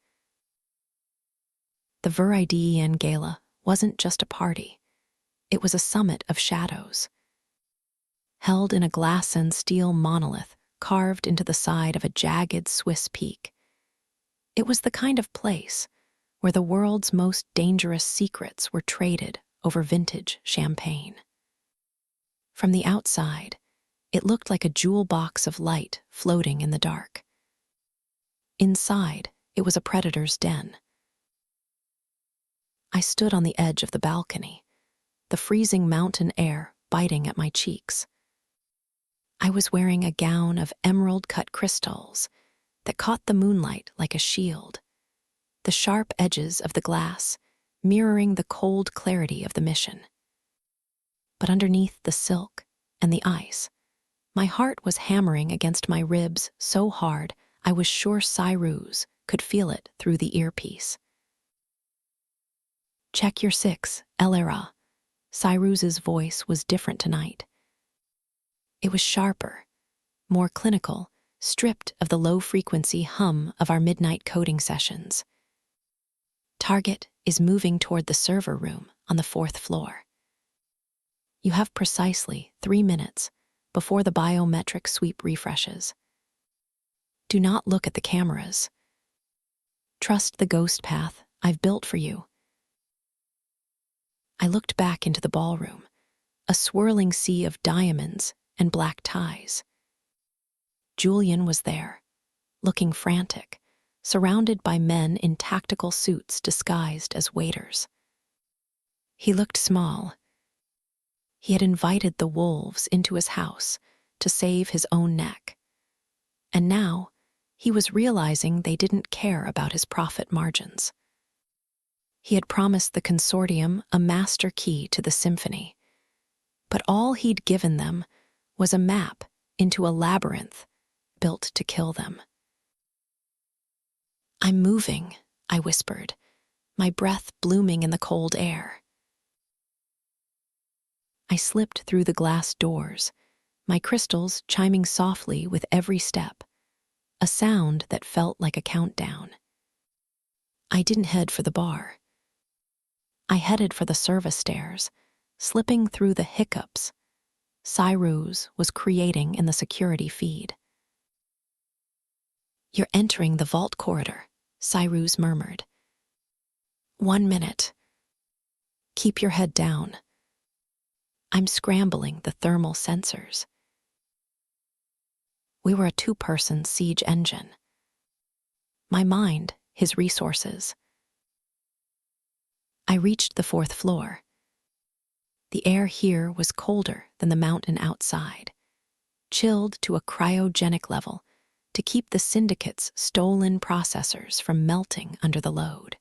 Speaker 1: The Viridian Gala wasn't just a party. It was a summit of shadows. Held in a glass and steel monolith carved into the side of a jagged Swiss peak. It was the kind of place where the world's most dangerous secrets were traded over vintage champagne. From the outside, it looked like a jewel box of light floating in the dark. Inside, it was a predator's den. I stood on the edge of the balcony, the freezing mountain air biting at my cheeks. I was wearing a gown of emerald-cut crystals that caught the moonlight like a shield, the sharp edges of the glass mirroring the cold clarity of the mission. But underneath the silk and the ice, my heart was hammering against my ribs so hard I was sure Cyrus could feel it through the earpiece. "Check your 6, Elara." Cyrus's voice was different tonight. It was sharper, more clinical, stripped of the low-frequency hum of our midnight coding sessions. "Target is moving toward the server room on the 4th floor. You have precisely 3 minutes before the biometric sweep refreshes. Do not look at the cameras. Trust the ghost path I've built for you." I looked back into the ballroom, a swirling sea of diamonds and black ties. Julian was there, looking frantic, surrounded by men in tactical suits disguised as waiters. He looked small. He had invited the wolves into his house to save his own neck. And now, he was realizing they didn't care about his profit margins. He had promised the consortium a master key to the symphony, but all he'd given them was a map into a labyrinth built to kill them. "I'm moving," I whispered, my breath blooming in the cold air. I slipped through the glass doors, my crystals chiming softly with every step, a sound that felt like a countdown. I didn't head for the bar. I headed for the service stairs, slipping through the hiccups Cyrus was creating in the security feed. "You're entering the vault corridor," Cyrus murmured. "1 minute. Keep your head down." I'm scrambling the thermal sensors. We were a 2-person siege engine. My mind, his resources. I reached the 4th floor. The air here was colder than the mountain outside, chilled to a cryogenic level to keep the syndicate's stolen processors from melting under the load.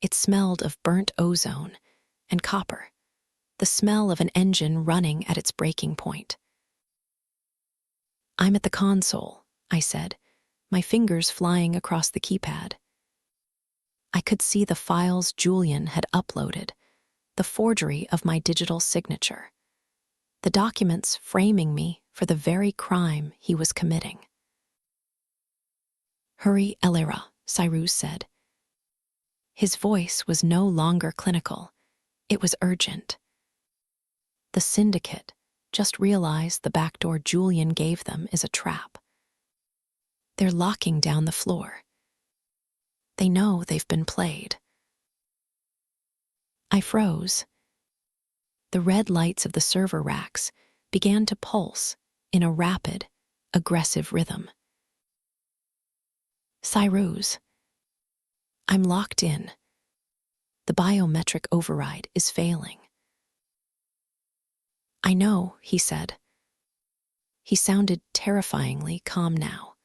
Speaker 1: It smelled of burnt ozone and copper, the smell of an engine running at its breaking point. "I'm at the console," I said, my fingers flying across the keypad. I could see the files Julian had uploaded, the forgery of my digital signature, the documents framing me for the very crime he was committing. "Hurry, Elara," Cyrus said. His voice was no longer clinical. It was urgent. The syndicate just realized the backdoor Julian gave them is a trap. They're locking down the floor. They know they've been played. I froze. The red lights of the server racks began to pulse in a rapid, aggressive rhythm. "Cyrus, I'm locked in. The biometric override is failing." "I know," he said. He sounded terrifyingly calm now,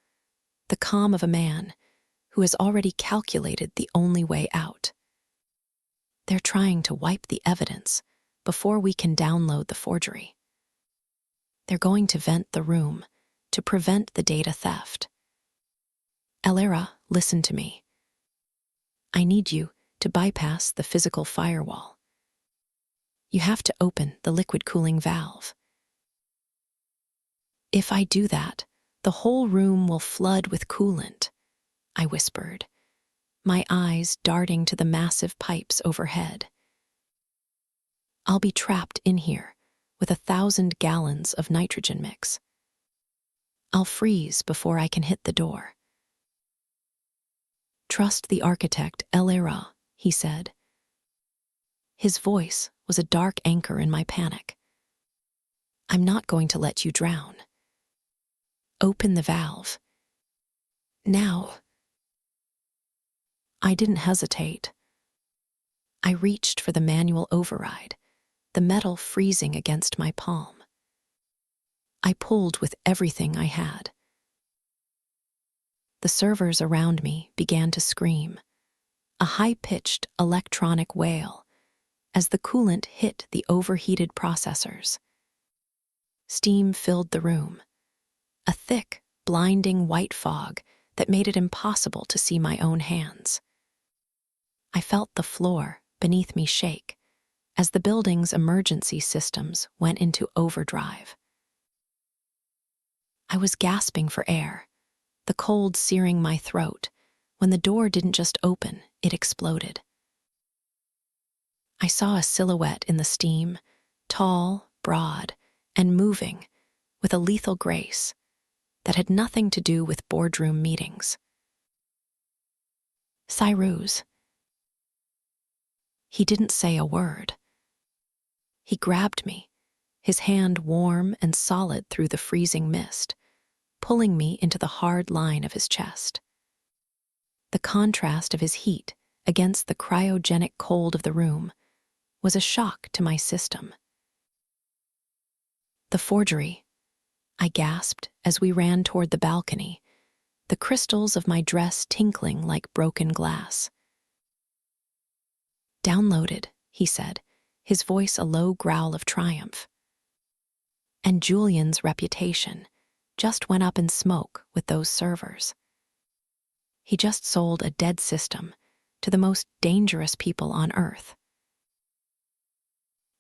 Speaker 1: the calm of a man who has already calculated the only way out. "They're trying to wipe the evidence before we can download the forgery. They're going to vent the room to prevent the data theft. Elara, listen to me. I need you to bypass the physical firewall. You have to open the liquid cooling valve. If I do that, the whole room will flood with coolant," I whispered, my eyes darting to the massive pipes overhead. "I'll be trapped in here with 1,000 gallons of nitrogen mix. I'll freeze before I can hit the door." "Trust the architect, Elara," he said. His voice was a dark anchor in my panic. "I'm not going to let you drown. Open the valve. Now." I didn't hesitate. I reached for the manual override, the metal freezing against my palm. I pulled with everything I had. The servers around me began to scream, a high-pitched electronic wail, as the coolant hit the overheated processors. Steam filled the room, a thick, blinding white fog that made it impossible to see my own hands. I felt the floor beneath me shake as the building's emergency systems went into overdrive. I was gasping for air, the cold searing my throat, when the door didn't just open, it exploded. I saw a silhouette in the steam, tall, broad, and moving with a lethal grace that had nothing to do with boardroom meetings. "Cyrus." He didn't say a word. He grabbed me, his hand warm and solid through the freezing mist, pulling me into the hard line of his chest. The contrast of his heat against the cryogenic cold of the room was a shock to my system. "The forgery," I gasped as we ran toward the balcony, the crystals of my dress tinkling like broken glass. "Downloaded," he said, his voice a low growl of triumph. And Julian's reputation just went up in smoke with those servers. He just sold a dead system to the most dangerous people on Earth.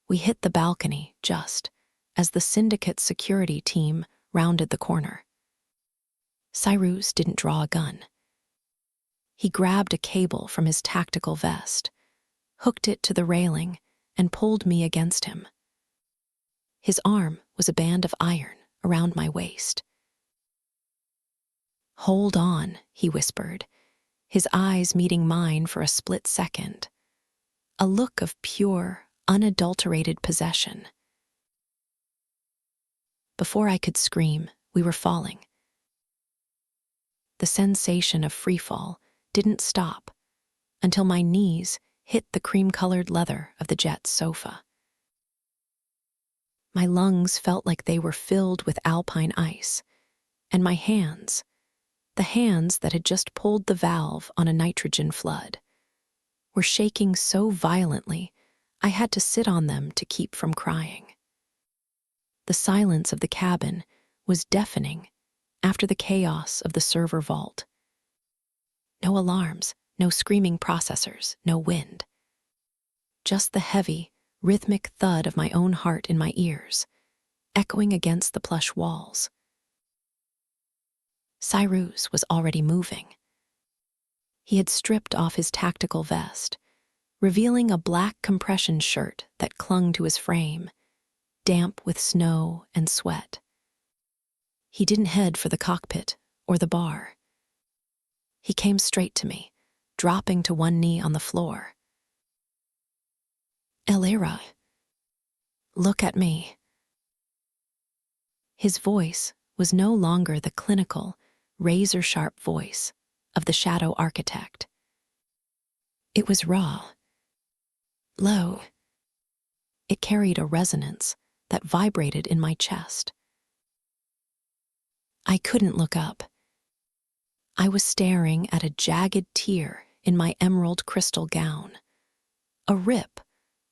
Speaker 1: We hit the balcony just as the syndicate's security team rounded the corner. Cyrus didn't draw a gun. He grabbed a cable from his tactical vest, hooked it to the railing, and pulled me against him. His arm was a band of iron around my waist. "Hold on," he whispered, his eyes meeting mine for a split second. A look of pure, unadulterated possession. Before I could scream, we were falling. The sensation of freefall didn't stop until my knees hit the cream-colored leather of the jet's sofa. My lungs felt like they were filled with alpine ice, and my hands, the hands that had just pulled the valve on a nitrogen flood, were shaking so violently I had to sit on them to keep from crying. The silence of the cabin was deafening after the chaos of the server vault. No alarms, no screaming processors, no wind. Just the heavy, rhythmic thud of my own heart in my ears, echoing against the plush walls. Cyrus was already moving. He had stripped off his tactical vest, revealing a black compression shirt that clung to his frame, damp with snow and sweat. He didn't head for the cockpit or the bar. He came straight to me, dropping to one knee on the floor. "Elara, look at me." His voice was no longer the clinical, razor-sharp voice of the shadow architect. It was raw, low. It carried a resonance that vibrated in my chest. I couldn't look up. I was staring at a jagged tear in my emerald crystal gown, a rip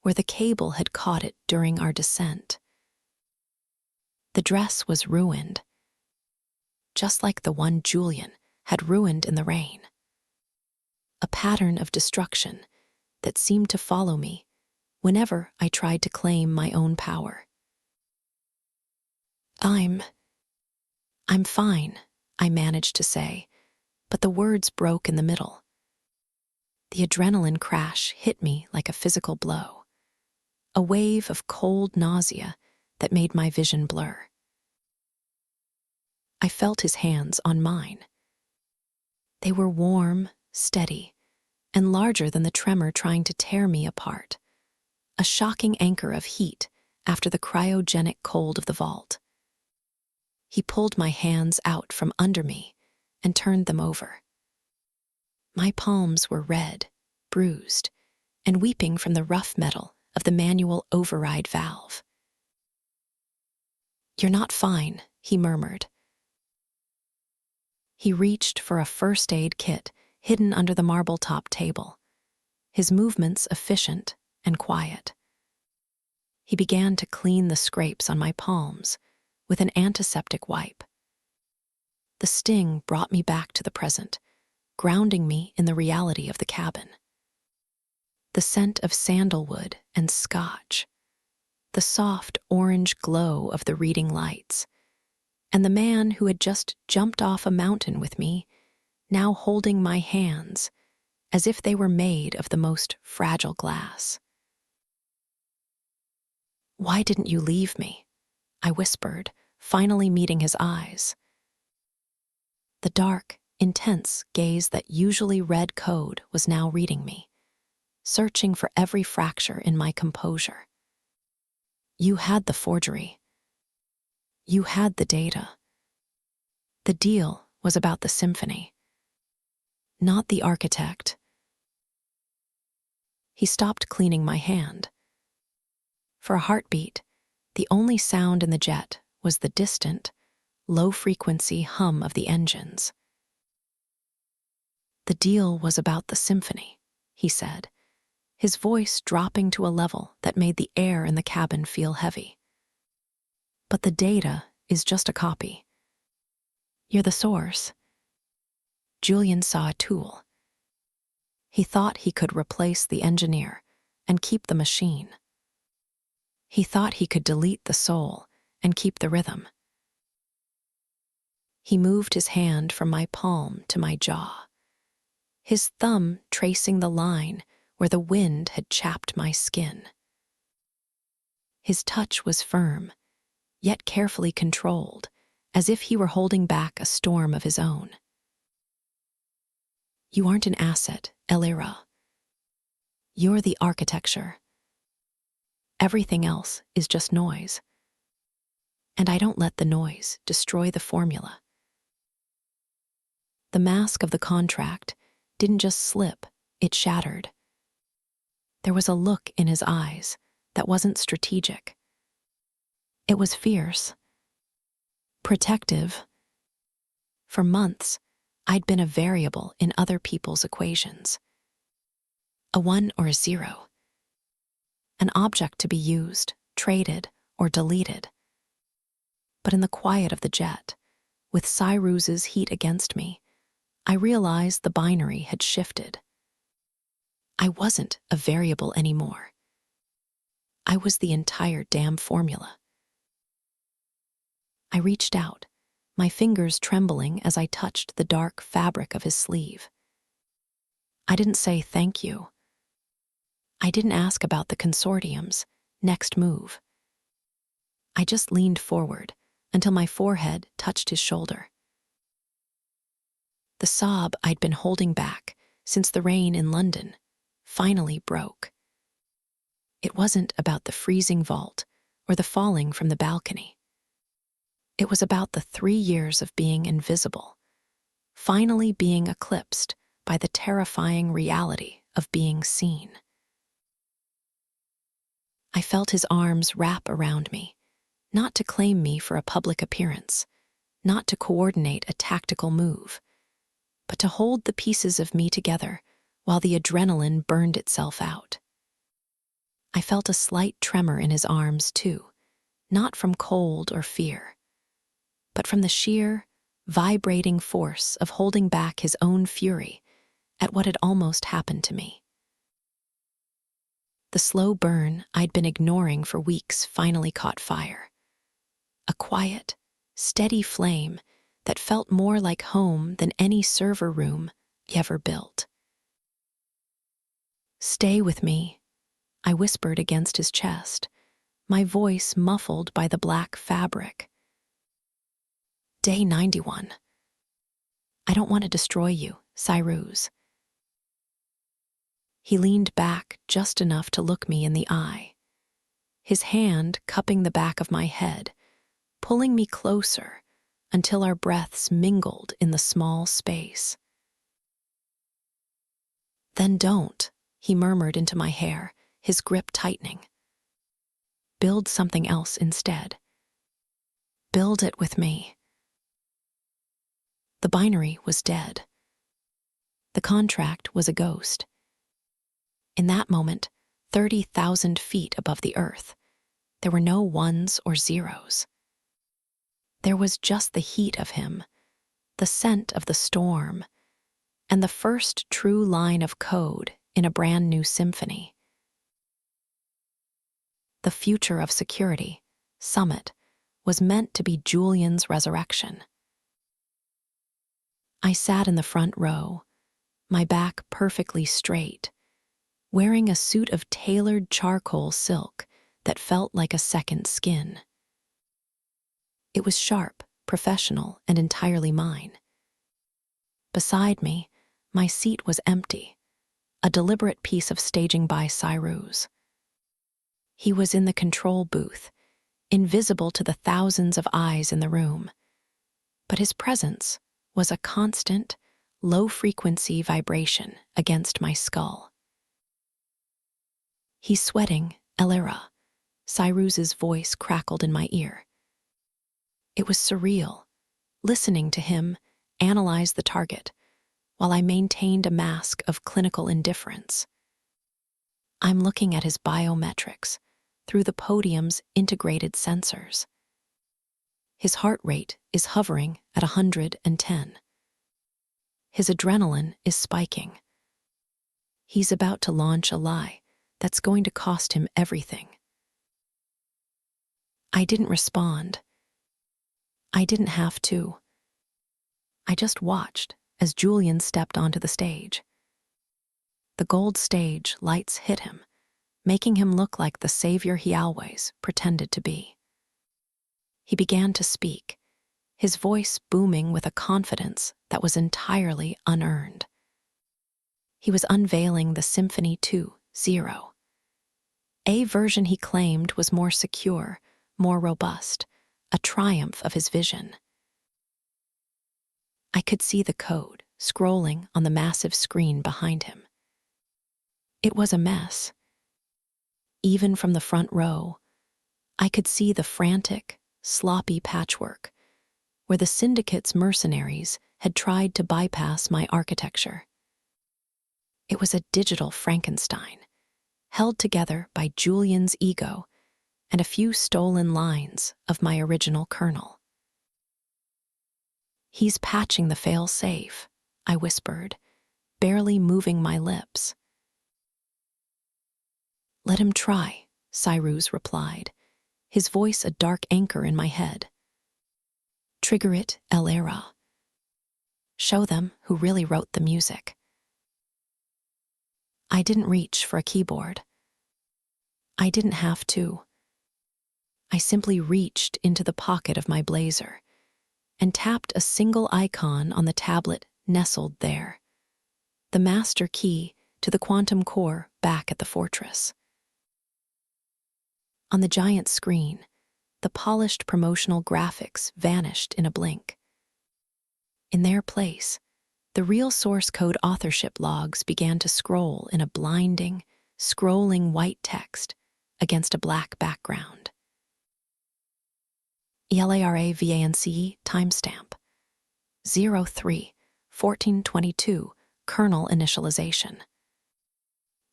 Speaker 1: where the cable had caught it during our descent. The dress was ruined, just like the one Julian had ruined in the rain. A pattern of destruction that seemed to follow me whenever I tried to claim my own power. I'm fine," I managed to say, but the words broke in the middle. The adrenaline crash hit me like a physical blow, a wave of cold nausea that made my vision blur. I felt his hands on mine. They were warm, steady, and larger than the tremor trying to tear me apart, a shocking anchor of heat after the cryogenic cold of the vault. He pulled my hands out from under me and turned them over. My palms were red, bruised, and weeping from the rough metal of the manual override valve. "You're not fine," he murmured. He reached for a first aid kit hidden under the marble-top table, his movements efficient and quiet. He began to clean the scrapes on my palms with an antiseptic wipe. The sting brought me back to the present, grounding me in the reality of the cabin. The scent of sandalwood and scotch, the soft orange glow of the reading lights, and the man who had just jumped off a mountain with me, now holding my hands as if they were made of the most fragile glass. "Why didn't you leave me?" I whispered, finally meeting his eyes. The dark, intense gaze that usually read code was now reading me, searching for every fracture in my composure. "You had the forgery. You had the data. The deal was about the symphony, not the architect." He stopped cleaning my hand. For a heartbeat, the only sound in the jet was the distant, low-frequency hum of the engines. "The deal was about the symphony," he said, his voice dropping to a level that made the air in the cabin feel heavy. "But the data is just a copy. You're the source." Julian saw a tool. He thought he could replace the engineer and keep the machine. He thought he could delete the soul and keep the rhythm. He moved his hand from my palm to my jaw, his thumb tracing the line where the wind had chapped my skin. His touch was firm, yet carefully controlled, as if he were holding back a storm of his own. You aren't an asset, Elara. You're the architecture. Everything else is just noise. And I don't let the noise destroy the formula. The mask of the contract didn't just slip, it shattered. There was a look in his eyes that wasn't strategic. It was fierce, protective. For months, I'd been a variable in other people's equations. A 1 or a 0. An object to be used, traded, or deleted. But in the quiet of the jet, with Cyrus's heat against me, I realized the binary had shifted. I wasn't a variable anymore. I was the entire damn formula. I reached out, my fingers trembling as I touched the dark fabric of his sleeve. I didn't say thank you. I didn't ask about the consortium's next move. I just leaned forward until my forehead touched his shoulder. The sob I'd been holding back since the rain in London finally broke. It wasn't about the freezing vault or the falling from the balcony. It was about the 3 years of being invisible, finally being eclipsed by the terrifying reality of being seen. I felt his arms wrap around me, not to claim me for a public appearance, not to coordinate a tactical move, but to hold the pieces of me together while the adrenaline burned itself out. I felt a slight tremor in his arms, too, not from cold or fear, but from the sheer, vibrating force of holding back his own fury at what had almost happened to me. The slow burn I'd been ignoring for weeks finally caught fire. A quiet, steady flame that felt more like home than any server room ever built. Stay with me, I whispered against his chest, my voice muffled by the black fabric. Day 91. I don't want to destroy you, Cyrus. He leaned back just enough to look me in the eye, his hand cupping the back of my head, pulling me closer until our breaths mingled in the small space. Then don't, he murmured into my hair, his grip tightening. Build something else instead. Build it with me. The binary was dead. The contract was a ghost. In that moment, 30,000 feet above the earth, there were no 1s or 0s. There was just the heat of him, the scent of the storm, and the first true line of code in a brand new symphony. The future of security, Summit, was meant to be Julian's resurrection. I sat in the front row, my back perfectly straight, wearing a suit of tailored charcoal silk that felt like a second skin. It was sharp, professional, and entirely mine. Beside me, my seat was empty, a deliberate piece of staging by Cyrus. He was in the control booth, invisible to the thousands of eyes in the room, but his presence was a constant, low-frequency vibration against my skull. He's sweating, Elara. Cyrus's voice crackled in my ear. It was surreal, listening to him analyze the target, while I maintained a mask of clinical indifference. I'm looking at his biometrics through the podium's integrated sensors. His heart rate is hovering at 110. His adrenaline is spiking. He's about to launch a lie that's going to cost him everything. I didn't respond. I didn't have to. I just watched as Julian stepped onto the stage. The gold stage lights hit him, making him look like the savior he always pretended to be. He began to speak, his voice booming with a confidence that was entirely unearned. He was unveiling the Symphony 2.0. A version he claimed was more secure, more robust, a triumph of his vision. I could see the code scrolling on the massive screen behind him. It was a mess. Even from the front row, I could see the frantic, sloppy patchwork where the syndicate's mercenaries had tried to bypass my architecture. It was a digital Frankenstein, held together by Julian's ego and a few stolen lines of my original kernel. "He's patching the fail-safe," I whispered, barely moving my lips. "Let him try," Cyrus replied, his voice a dark anchor in my head. "Trigger it, Elara. Show them who really wrote the music." I didn't reach for a keyboard. I didn't have to. I simply reached into the pocket of my blazer and tapped a single icon on the tablet nestled there, the master key to the quantum core back at the fortress. On the giant screen, the polished promotional graphics vanished in a blink. In their place, the real source code authorship logs began to scroll in a blinding, scrolling white text against a black background. Elara Vance timestamp 03-1422 kernel initialization.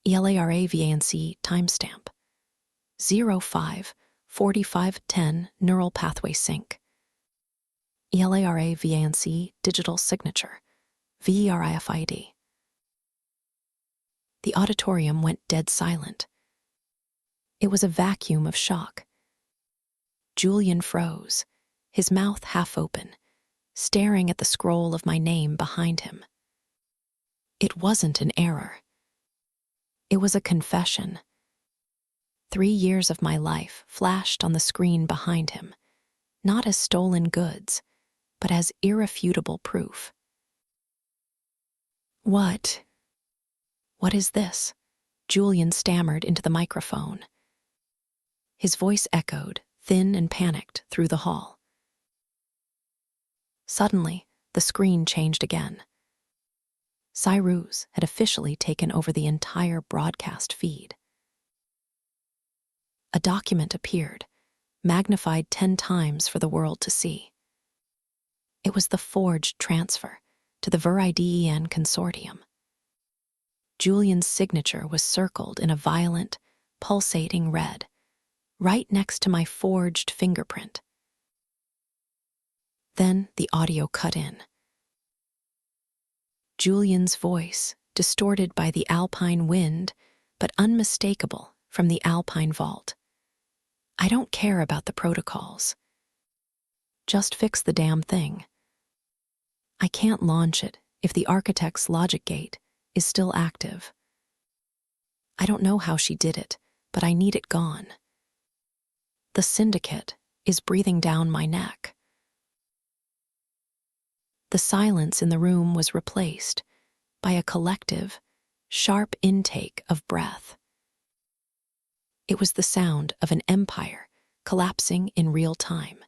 Speaker 1: Elara Vance timestamp 05-4510 neural pathway sync. Elara Vance digital signature VERIFID. The auditorium went dead silent. It was a vacuum of shock. Julian froze, his mouth half open, staring at the scroll of my name behind him. It wasn't an error. It was a confession. 3 years of my life flashed on the screen behind him, not as stolen goods, but as irrefutable proof. What is this?" Julian stammered into the microphone. His voice echoed, thin and panicked, through the hall. Suddenly, the screen changed again. Cyrus had officially taken over the entire broadcast feed. A document appeared, magnified 10 times for the world to see. It was the forged transfer to the Veridian consortium. Julian's signature was circled in a violent, pulsating red, right next to my forged fingerprint. Then the audio cut in. Julian's voice, distorted by the alpine wind, but unmistakable from the alpine vault. "I don't care about the protocols. Just fix the damn thing. I can't launch it if the architect's logic gate is still active. I don't know how she did it, but I need it gone. The syndicate is breathing down my neck." The silence in the room was replaced by a collective, sharp intake of breath. It was the sound of an empire collapsing in real time.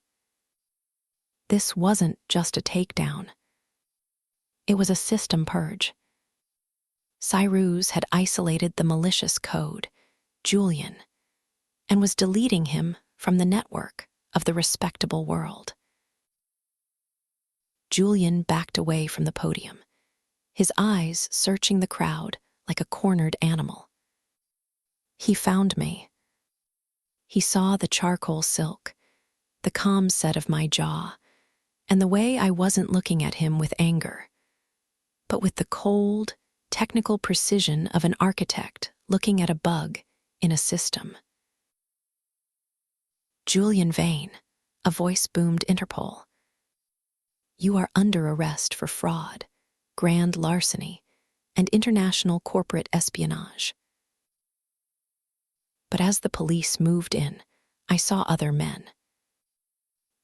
Speaker 1: This wasn't just a takedown. It was a system purge. Cyrus had isolated the malicious code, Julian, and was deleting him from the network of the respectable world. Julian backed away from the podium, his eyes searching the crowd like a cornered animal. He found me. He saw the charcoal silk, the calm set of my jaw, and the way I wasn't looking at him with anger, but with the cold, technical precision of an architect looking at a bug in a system. Julian Vane, a voice boomed Interpol. You are under arrest for fraud, grand larceny, and international corporate espionage. But as the police moved in, I saw other men.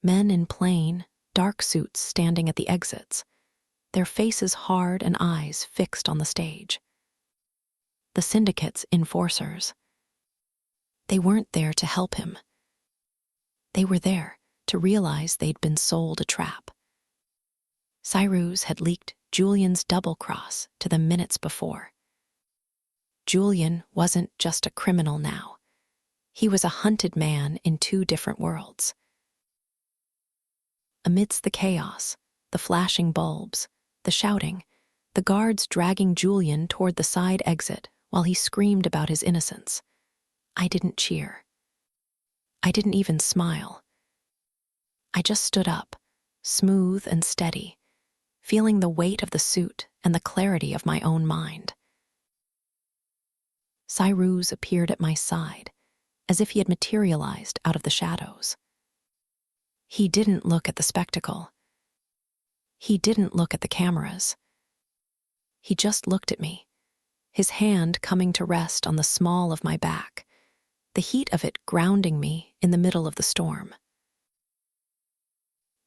Speaker 1: Men in plain, dark suits standing at the exits, their faces hard and eyes fixed on the stage. The syndicate's enforcers. They weren't there to help him. They were there to realize they'd been sold a trap. Cyrus had leaked Julian's double-cross to them minutes before. Julian wasn't just a criminal now. He was a hunted man in two different worlds. Amidst the chaos, the flashing bulbs, the shouting, the guards dragging Julian toward the side exit while he screamed about his innocence, I didn't cheer. I didn't even smile. I just stood up, smooth and steady, feeling the weight of the suit and the clarity of my own mind. Cyrus appeared at my side, as if he had materialized out of the shadows. He didn't look at the spectacle. He didn't look at the cameras. He just looked at me, his hand coming to rest on the small of my back, the heat of it grounding me in the middle of the storm.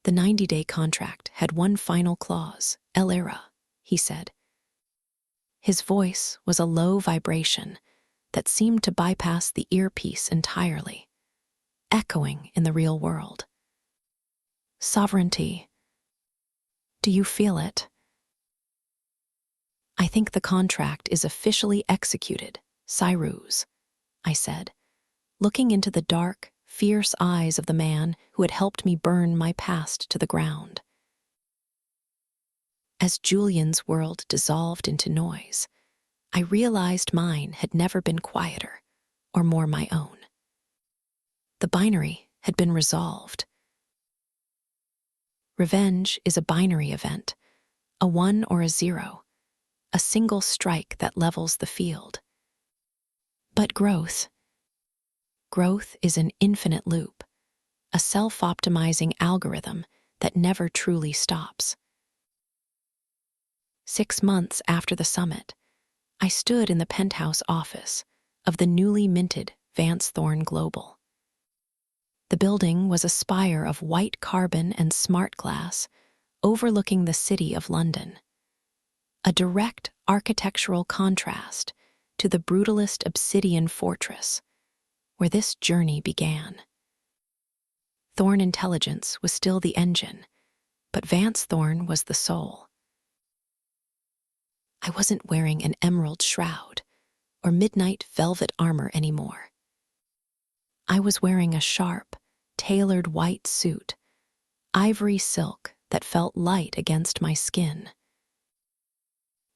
Speaker 1: The 90-day contract had one final clause, Elara, he said. His voice was a low vibration that seemed to bypass the earpiece entirely, echoing in the real world. Sovereignty. Do you feel it? I think the contract is officially executed, Cyrus, I said, looking into the dark, fierce eyes of the man who had helped me burn my past to the ground. As Julian's world dissolved into noise, I realized mine had never been quieter or more my own. The binary had been resolved. Revenge is a binary event, a 1 or a 0, a single strike that levels the field. But growth is an infinite loop, a self-optimizing algorithm that never truly stops. 6 months after the summit, I stood in the penthouse office of the newly minted Vance Thorne Global. The building was a spire of white carbon and smart glass overlooking the city of London, a direct architectural contrast to the brutalist obsidian fortress where this journey began. Thorne Intelligence was still the engine, but Vance Thorne was the soul. I wasn't wearing an emerald shroud or midnight velvet armor anymore. I was wearing a sharp, tailored white suit, ivory silk that felt light against my skin.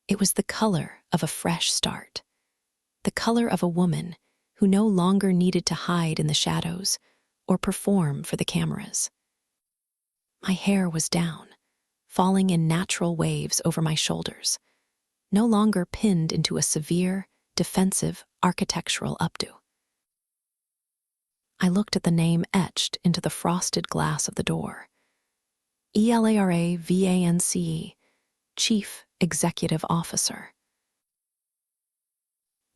Speaker 1: It was the color of a fresh start, the color of a woman who no longer needed to hide in the shadows or perform for the cameras. My hair was down, falling in natural waves over my shoulders, no longer pinned into a severe, defensive architectural updo. I looked at the name etched into the frosted glass of the door. Elara Vance, Chief Executive Officer.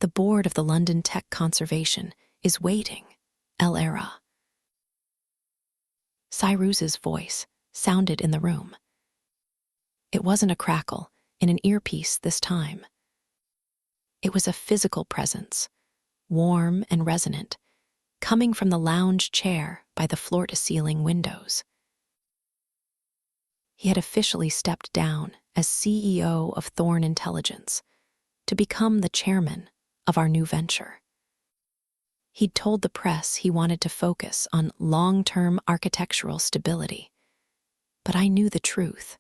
Speaker 1: The board of the London Tech Conservation is waiting, Elara. Cyrus's voice sounded in the room. It wasn't a crackle in an earpiece this time. It was a physical presence, warm and resonant, coming from the lounge chair by the floor-to-ceiling windows. He had officially stepped down as CEO of Thorne Intelligence to become the chairman of our new venture. He'd told the press he wanted to focus on long-term architectural stability, but I knew the truth.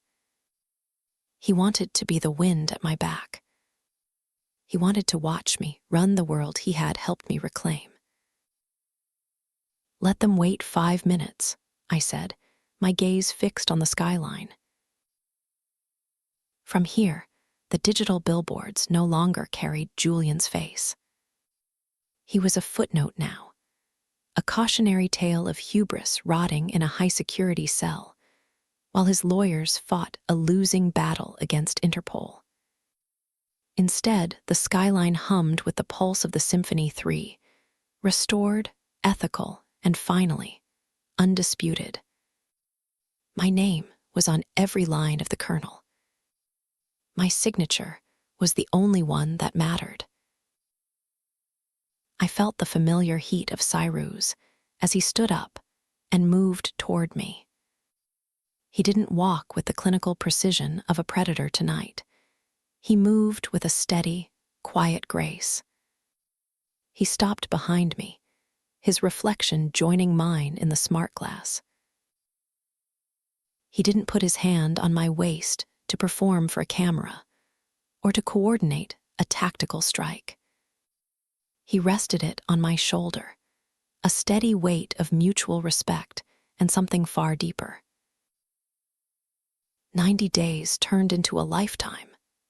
Speaker 1: He wanted to be the wind at my back. He wanted to watch me run the world he had helped me reclaim. Let them wait 5 minutes, I said, my gaze fixed on the skyline. From here, the digital billboards no longer carried Julian's face. He was a footnote now, a cautionary tale of hubris rotting in a high-security cell, while his lawyers fought a losing battle against Interpol. Instead, the skyline hummed with the pulse of the Symphony 3, restored, ethical, and finally, undisputed. My name was on every line of the kernel. My signature was the only one that mattered. I felt the familiar heat of Cyrus as he stood up and moved toward me. He didn't walk with the clinical precision of a predator tonight. He moved with a steady, quiet grace. He stopped behind me, his reflection joining mine in the smart glass. He didn't put his hand on my waist to perform for a camera or to coordinate a tactical strike. He rested it on my shoulder, a steady weight of mutual respect and something far deeper. 90 days turned into a lifetime,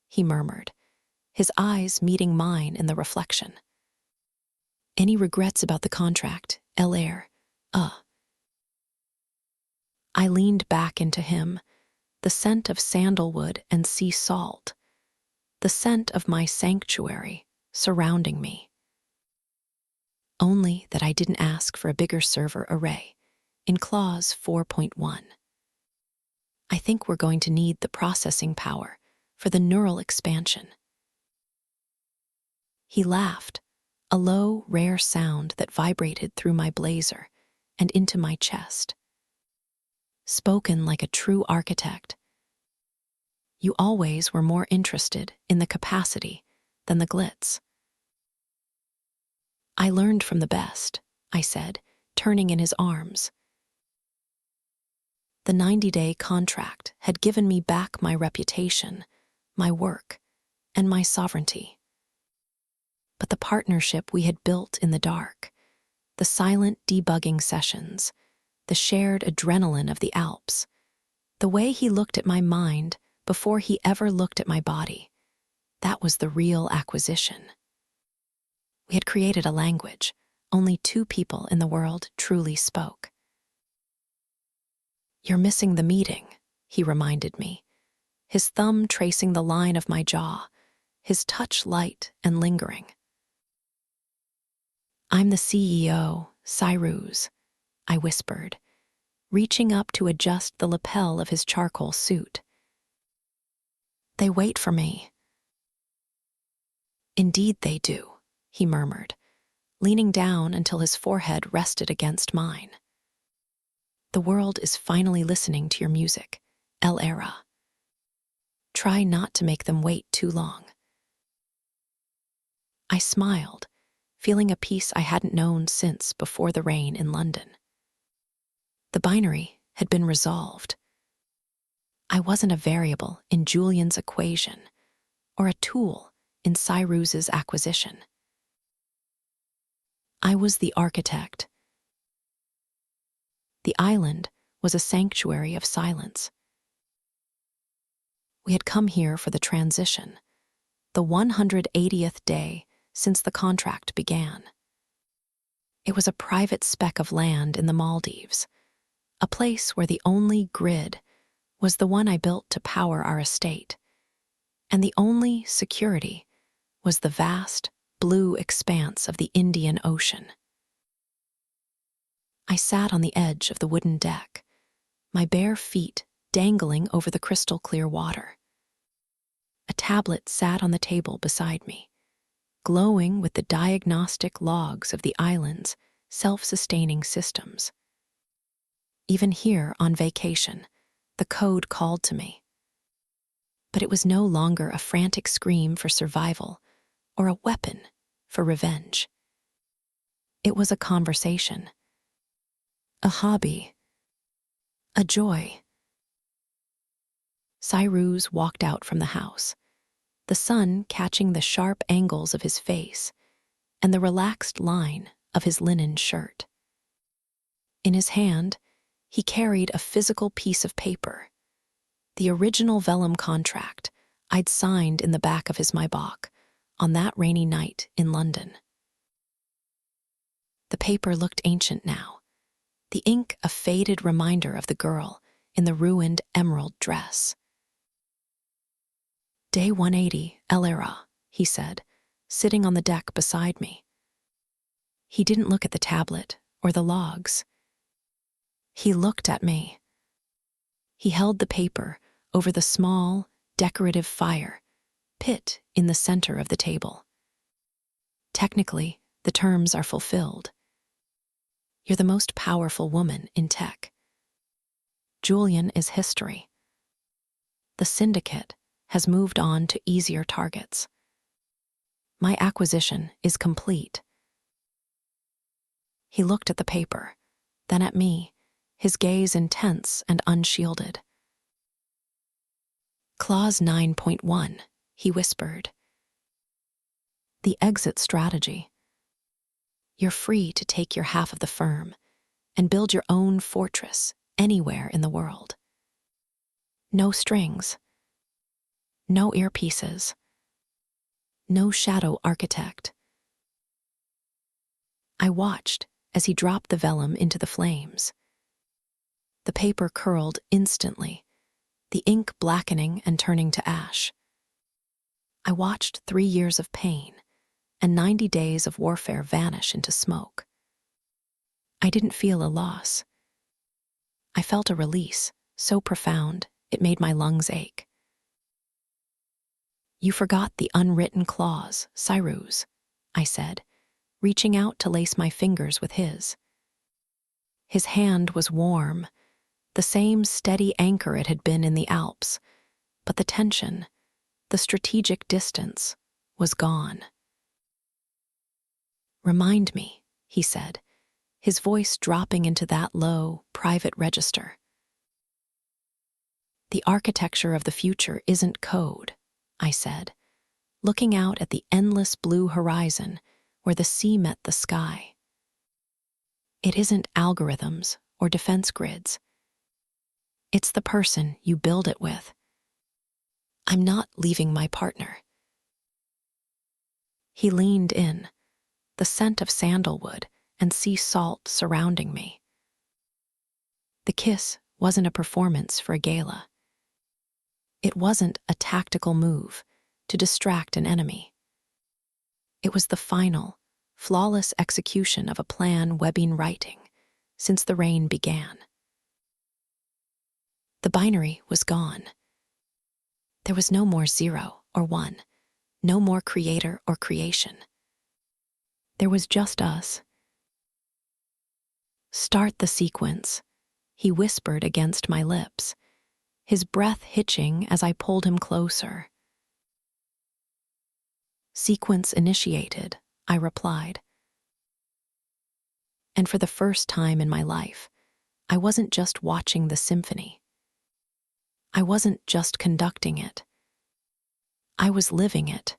Speaker 1: he murmured, his eyes meeting mine in the reflection. Any regrets about the contract, Elara? I leaned back into him, the scent of sandalwood and sea salt, the scent of my sanctuary surrounding me. Only that I didn't ask for a bigger server array, in clause 4.1. I think we're going to need the processing power for the neural expansion. He laughed, a low, rare sound that vibrated through my blazer and into my chest. Spoken like a true architect. You always were more interested in the capacity than the glitz. I learned from the best, I said, turning in his arms. The 90-day contract had given me back my reputation, my work, and my sovereignty. But the partnership we had built in the dark, the silent debugging sessions, the shared adrenaline of the Alps, the way he looked at my mind before he ever looked at my body, that was the real acquisition. We had created a language only 2 people in the world truly spoke. You're missing the meeting, he reminded me, his thumb tracing the line of my jaw, his touch light and lingering. I'm the CEO, Cyrus, I whispered, reaching up to adjust the lapel of his charcoal suit. They wait for me. Indeed they do, he murmured, leaning down until his forehead rested against mine. The world is finally listening to your music, Elara. Try not to make them wait too long. I smiled, feeling a peace I hadn't known since before the rain in London. The binary had been resolved. I wasn't a variable in Julian's equation or a tool in Cyrus's acquisition. I was the architect. The island was a sanctuary of silence. We had come here for the transition, the 180th day since the contract began. It was a private speck of land in the Maldives, a place where the only grid was the one I built to power our estate, and the only security was the vast, blue expanse of the Indian Ocean. I sat on the edge of the wooden deck, my bare feet dangling over the crystal-clear water. A tablet sat on the table beside me, glowing with the diagnostic logs of the island's self-sustaining systems. Even here on vacation, the code called to me. But it was no longer a frantic scream for survival or a weapon for revenge. It was a conversation, a hobby, a joy. Cyrus walked out from the house, the sun catching the sharp angles of his face and the relaxed line of his linen shirt. In his hand, he carried a physical piece of paper, the original vellum contract I'd signed in the back of his Maybach on that rainy night in London. The paper looked ancient now, the ink a faded reminder of the girl in the ruined emerald dress. "Day 180, Elara," he said, sitting on the deck beside me. He didn't look at the tablet or the logs. He looked at me. He held the paper over the small, decorative fire pit in the center of the table. "Technically, the terms are fulfilled. You're the most powerful woman in tech. Julian is history. The syndicate has moved on to easier targets. My acquisition is complete." He looked at the paper, then at me, his gaze intense and unshielded. "Clause 9.1, he whispered. "The exit strategy. You're free to take your half of the firm and build your own fortress anywhere in the world. No strings. No earpieces. No shadow architect." I watched as he dropped the vellum into the flames. The paper curled instantly, the ink blackening and turning to ash. I watched 3 years of pain and 90 days of warfare vanish into smoke. I didn't feel a loss. I felt a release so profound it made my lungs ache. "You forgot the unwritten clause, Cyrus," I said, reaching out to lace my fingers with his. His hand was warm, the same steady anchor it had been in the Alps, but the tension, the strategic distance, was gone. "Remind me," he said, his voice dropping into that low, private register. "The architecture of the future isn't code," I said, looking out at the endless blue horizon where the sea met the sky. "It isn't algorithms or defense grids. It's the person you build it with. I'm not leaving my partner." He leaned in, the scent of sandalwood and sea salt surrounding me. The kiss wasn't a performance for a gala. It wasn't a tactical move to distract an enemy. It was the final, flawless execution of a plan we've been writing since the reign began. The binary was gone. There was no more 0 or 1, no more creator or creation. There was just us. "Start the sequence," he whispered against my lips, his breath hitching as I pulled him closer. "Sequence initiated," I replied. And for the first time in my life, I wasn't just watching the symphony. I wasn't just conducting it. I was living it.